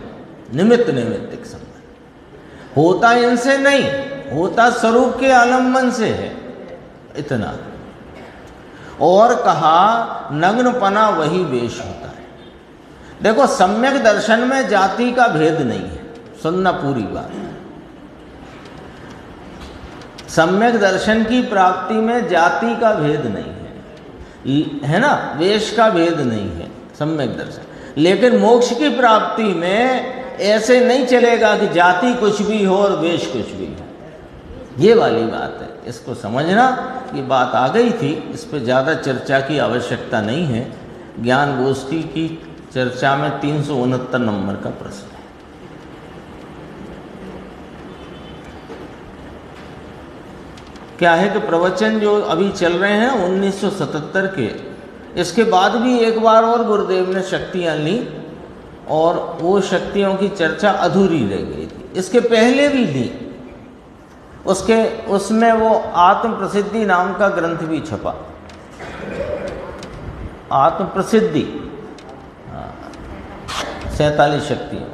निमित्त नैमित्तिक संबंध होता इनसे नहीं, होता स्वरूप के आलम्बन से है, इतना। और कहा नग्नपना वही वेश होता है। देखो सम्यक दर्शन में जाति का भेद नहीं है, सुनना पूरी बात। सम्यक दर्शन की प्राप्ति में जाति का भेद नहीं है ना, वेश का भेद नहीं है सम्यक दर्शन। लेकिन मोक्ष की प्राप्ति में ऐसे नहीं चलेगा कि जाति कुछ भी हो और वेश कुछ भी हो, ये वाली बात है, इसको समझना। ये बात आ गई थी, इस पर ज़्यादा चर्चा की आवश्यकता नहीं है। ज्ञान गोष्ठी की चर्चा में 369 नंबर का प्रश्न है। क्या है कि प्रवचन जो अभी चल रहे हैं 1977 के, इसके बाद भी एक बार और गुरुदेव ने शक्तियाँ ली, और वो शक्तियों की चर्चा अधूरी रह गई थी। इसके पहले भी ली, उसमें वो आत्म प्रसिद्धि नाम का ग्रंथ भी छपा, आत्म प्रसिद्धि 47 शक्तियाँ।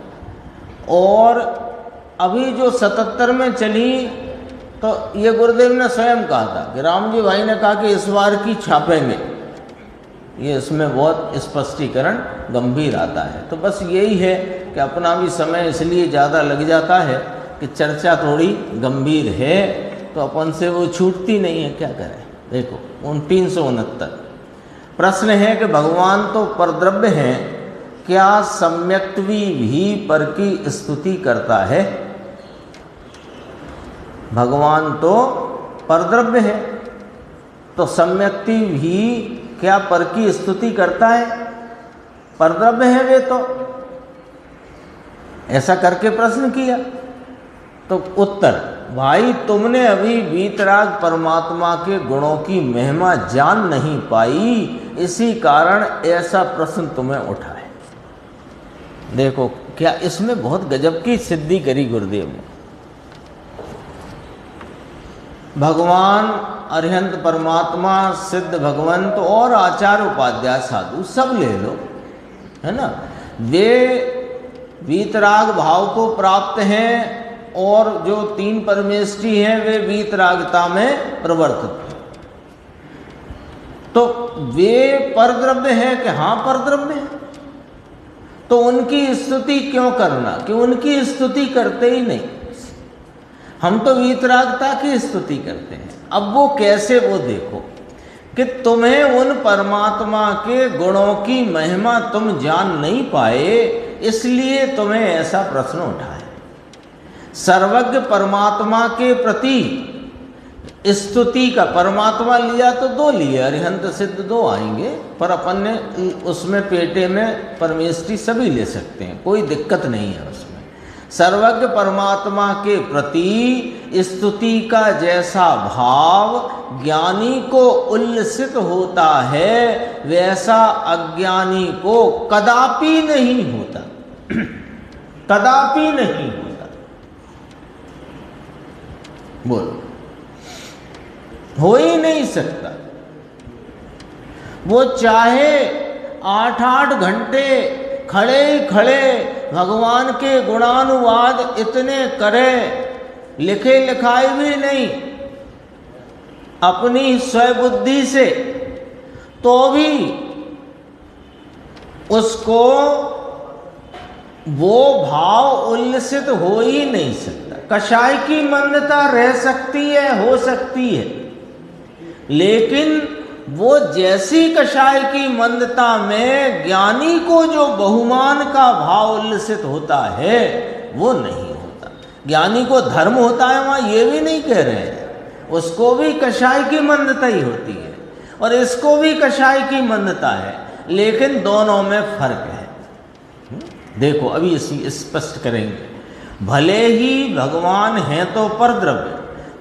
और अभी जो 77 में चली, तो ये गुरुदेव ने स्वयं कहा था कि राम जी भाई ने कहा कि इस बार की छापेंगे, ये इसमें बहुत स्पष्टीकरण गंभीर आता है। तो बस यही है कि अपना भी समय इसलिए ज़्यादा लग जाता है कि चर्चा थोड़ी गंभीर है, तो अपन से वो छूटती नहीं है, क्या करें। देखो 369 प्रश्न है कि भगवान तो परद्रव्य हैं, क्या सम्यक्त्वी भी पर की स्तुति करता है? भगवान तो परद्रव्य है, तो सम्यक्ति भी क्या पर की स्तुति करता है? परद्रव्य है वे तो। ऐसा करके प्रश्न किया तो उत्तर, भाई तुमने अभी वीतराग परमात्मा के गुणों की महिमा जान नहीं पाई, इसी कारण ऐसा प्रश्न तुम्हें उठा है। देखो क्या इसमें बहुत गजब की सिद्धि करी गुरुदेव ने। भगवान, अरिहंत परमात्मा, सिद्ध भगवंत और आचार्य उपाध्याय साधु सब ले लो, है ना, वे वीतराग भाव को प्राप्त हैं और जो 3 परमेष्ठी हैं वे वीतरागता में प्रवर्तित हैं। तो वे परद्रव्य हैं कि हाँ परद्रव्य हैं, तो उनकी स्तुति क्यों करना, कि उनकी स्तुति करते ही नहीं, हम तो वीतरागता की स्तुति करते हैं। अब वो कैसे, वो देखो कि तुम्हें उन परमात्मा के गुणों की महिमा तुम जान नहीं पाए, इसलिए तुम्हें ऐसा प्रश्न उठा है। सर्वज्ञ परमात्मा के प्रति स्तुति का, परमात्मा लिया तो 2 लिए, अरिहंत सिद्ध 2 आएंगे, पर अपन ने उसमें पेटे में परमेष्ठी सभी ले सकते हैं, कोई दिक्कत नहीं है उसमें। सर्वज्ञ परमात्मा के प्रति स्तुति का जैसा भाव ज्ञानी को उल्लसित होता है, वैसा अज्ञानी को कदापि नहीं होता, कदापि नहीं होता। बोलो, हो ही नहीं सकता। वो चाहे 8-8 घंटे खड़े ही खड़े भगवान के गुणानुवाद इतने करे, लिखे लिखाई भी नहीं अपनी स्वबुद्धि से, तो भी उसको वो भाव उल्लसित हो ही नहीं सकता। कषाय की मंदता रह सकती है, हो सकती है, लेकिन वो जैसी कषाय की मंदता में ज्ञानी को जो बहुमान का भाव उल्लसित होता है वो नहीं होता। ज्ञानी को धर्म होता है वहाँ ये भी नहीं कह रहे हैं, उसको भी कषाय की मंदता ही होती है और इसको भी कषाय की मंदता है, लेकिन दोनों में फर्क है। देखो अभी इसी स्पष्ट करेंगे। भले ही भगवान हैं तो परद्रव्य,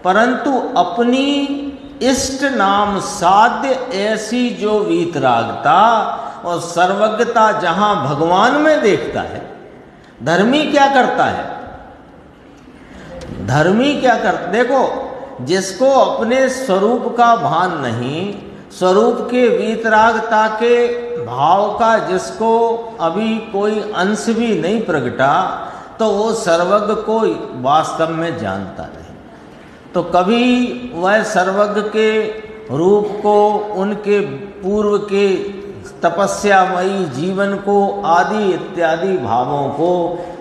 परंतु अपनी इष्ट नाम साध्य ऐसी जो वीतरागता और सर्वज्ञता जहां भगवान में देखता है, धर्मी क्या करता है? धर्मी क्या करता, देखो जिसको अपने स्वरूप का भान नहीं, स्वरूप के वीतरागता के भाव का जिसको अभी कोई अंश भी नहीं प्रगटा, तो वो सर्वज्ञ को वास्तव में जानता नहीं। तो कभी वह सर्वज्ञ के रूप को, उनके पूर्व के तपस्यामयी जीवन को, आदि इत्यादि भावों को,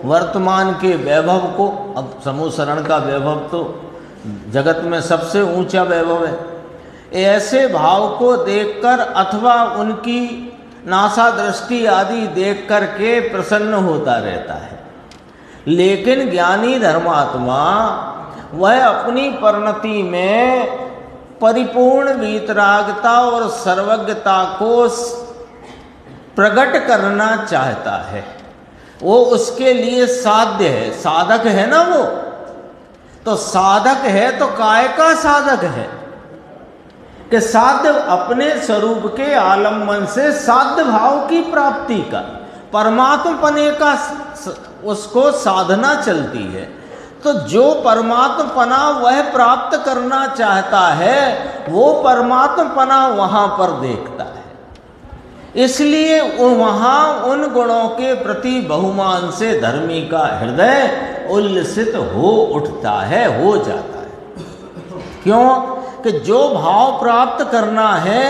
वर्तमान के वैभव को, अब समूह शरण का वैभव तो जगत में सबसे ऊंचा वैभव है, ऐसे भाव को देखकर अथवा उनकी नासा दृष्टि आदि देख कर के प्रसन्न होता रहता है। लेकिन ज्ञानी धर्मात्मा वह अपनी परिणति में परिपूर्ण वीतरागता और सर्वज्ञता को प्रकट करना चाहता है। वो उसके लिए साध्य है, साधक है ना वो, तो साधक है तो काय का साधक है कि साध्य अपने स्वरूप के आलम्बन से साध्य भाव की प्राप्ति का, परमात्मपने का उसको साधना चलती है। तो जो परमात्मपना वह प्राप्त करना चाहता है, वो परमात्मपना वहां पर देखता है, इसलिए वहां उन गुणों के प्रति बहुमान से धर्मी का हृदय उल्लसित हो उठता है, हो जाता है। क्यों? कि जो भाव प्राप्त करना है,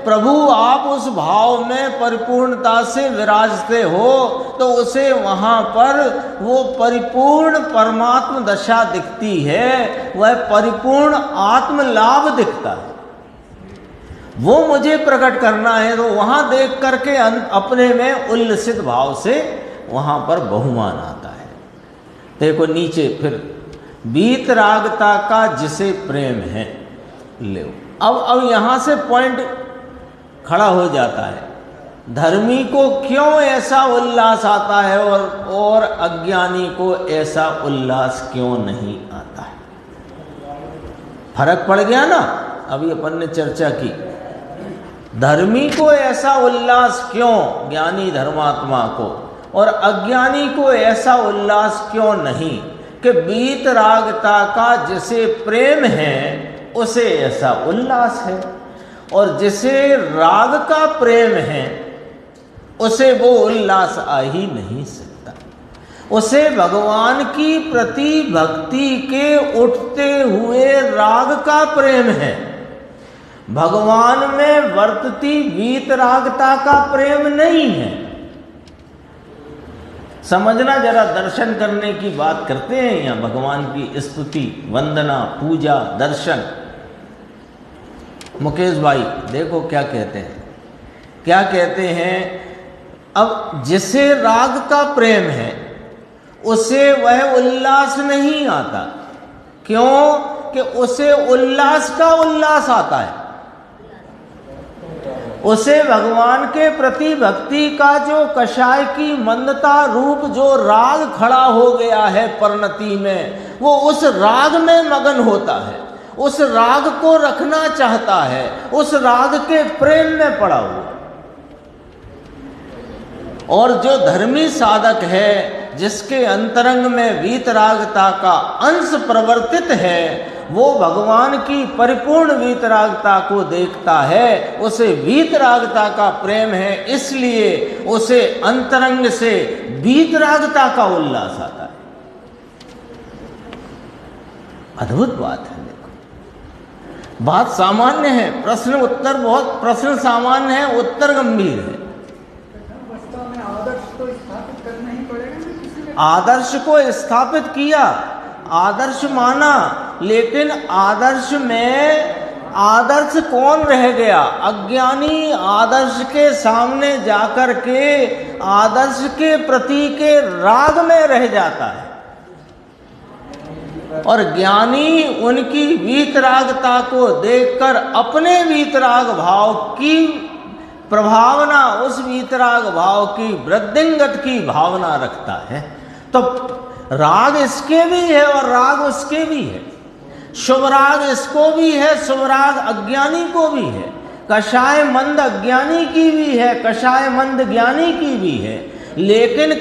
प्रभु आप उस भाव में परिपूर्णता से विराजते हो तो उसे वहाँ पर वो परिपूर्ण परमात्म दशा दिखती है, वह परिपूर्ण आत्म लाभ दिखता है। वो मुझे प्रकट करना है, तो वहाँ देख करके अपने में उल्लसित भाव से वहाँ पर बहुमान आता है। देखो नीचे फिर वीतरागता का जिसे प्रेम है, ले अब यहाँ से पॉइंट खड़ा हो जाता है। धर्मी को क्यों ऐसा उल्लास आता है और अज्ञानी को ऐसा उल्लास क्यों नहीं आता है? फर्क पड़ गया ना। अभी अपन ने चर्चा की, धर्मी को ऐसा उल्लास क्यों, ज्ञानी धर्मात्मा को, और अज्ञानी को ऐसा उल्लास क्यों नहीं कि वीतरागता का जिसे प्रेम है उसे ऐसा उल्लास है, और जिसे राग का प्रेम है उसे वो उल्लास आ ही नहीं सकता। उसे भगवान की प्रति भक्ति के उठते हुए राग का प्रेम है, भगवान में वर्तती वीतरागता का प्रेम नहीं है। समझना जरा, दर्शन करने की बात करते हैं यहाँ, भगवान की स्तुति, वंदना, पूजा, दर्शन। मुकेश भाई देखो क्या कहते हैं, क्या कहते हैं, अब जिसे राग का प्रेम है उसे वह उल्लास नहीं आता। क्यों? कि उसे उल्लास का उल्लास आता है, उसे भगवान के प्रति भक्ति का जो कषाय की मंदता रूप जो राग खड़ा हो गया है परिणति में, वो उस राग में मगन होता है, उस राग को रखना चाहता है, उस राग के प्रेम में पड़ा हुआ। और जो धर्मी साधक है, जिसके अंतरंग में वीतरागता का अंश प्रवर्तित है, वो भगवान की परिपूर्ण वीतरागता को देखता है, उसे वीतरागता का प्रेम है, इसलिए उसे अंतरंग से वीतरागता का उल्लास आता है। अद्भुत बात है। देखो बात सामान्य है, प्रश्न उत्तर बहुत, प्रश्न सामान्य है, उत्तर गंभीर है। वास्तव में आदर्श तो स्थापित करना ही पड़ेगा। आदर्श को स्थापित किया, आदर्श माना, लेकिन आदर्श में आदर्श कौन रह गया? अज्ञानी आदर्श के सामने जाकर के आदर्श के प्रति के राग में रह जाता है, और ज्ञानी उनकी वीतरागता को देखकर अपने वीतराग भाव की प्रभावना, उस वीतराग भाव की वृद्धिंगत की भावना रखता है। तो राग इसके भी है और राग उसके भी है, शुभ राग इसको भी है, शुभ राग अज्ञानी को भी है, कषाय मंद अज्ञानी की भी है, कषाय मंद ज्ञानी की भी है। लेकिन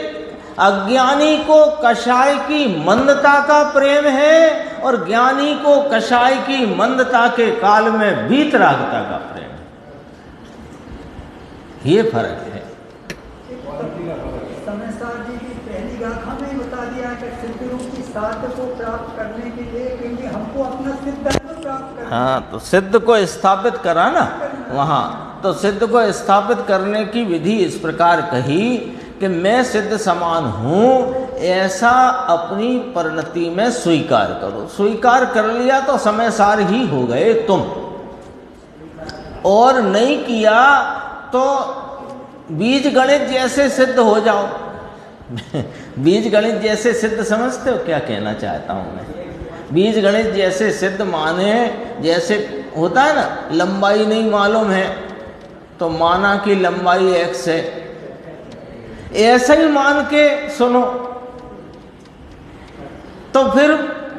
अज्ञानी को कषाय की मंदता का प्रेम है और ज्ञानी को कषाय की मंदता के काल में वीतरागता का प्रेम है। ये फर्क है। समयसार जी की पहली गाथा में बता दिया कि सिद्ध रूप की साध को प्राप्त करने के लिए, क्योंकि हमको अपना सिद्धत्व प्राप्त करना। हाँ, तो सिद्ध को स्थापित करा ना वहाँ, तो सिद्ध को स्थापित करने की विधि इस प्रकार कही कि मैं सिद्ध समान हूँ, ऐसा अपनी परिणति में स्वीकार करो। स्वीकार कर लिया तो समयसार ही हो गए तुम, और नहीं किया तो बीज गणित जैसे सिद्ध हो जाओ। बीज गणित जैसे सिद्ध समझते हो क्या कहना चाहता हूँ मैं? बीज गणित जैसे सिद्ध माने, जैसे होता है ना, लंबाई नहीं मालूम है तो माना कि लंबाई x है, ऐसे ही मान के सुनो। तो फिर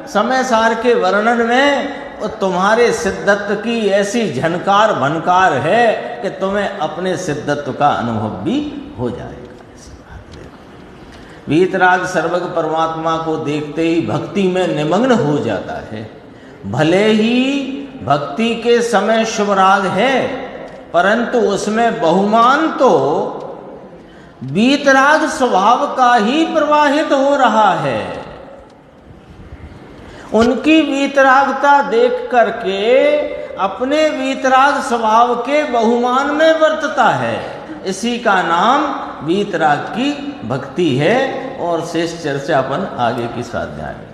समयसार के वर्णन में तुम्हारे सिद्धत्व की ऐसी झनकार भनकार है कि तुम्हें अपने सिद्धत्व का अनुभव भी हो जाएगा। वीतराग सर्वज्ञ परमात्मा को देखते ही भक्ति में निमग्न हो जाता है। भले ही भक्ति के समय शुभ राग है, परंतु उसमें बहुमान तो वीतराग स्वभाव का ही प्रवाहित हो रहा है। उनकी वीतरागता देख करके अपने वीतराग स्वभाव के बहुमान में वर्तता है। इसी का नाम वीतराग की भक्ति है। और शेष चर्चा अपन आगे की स्वाध्याय में।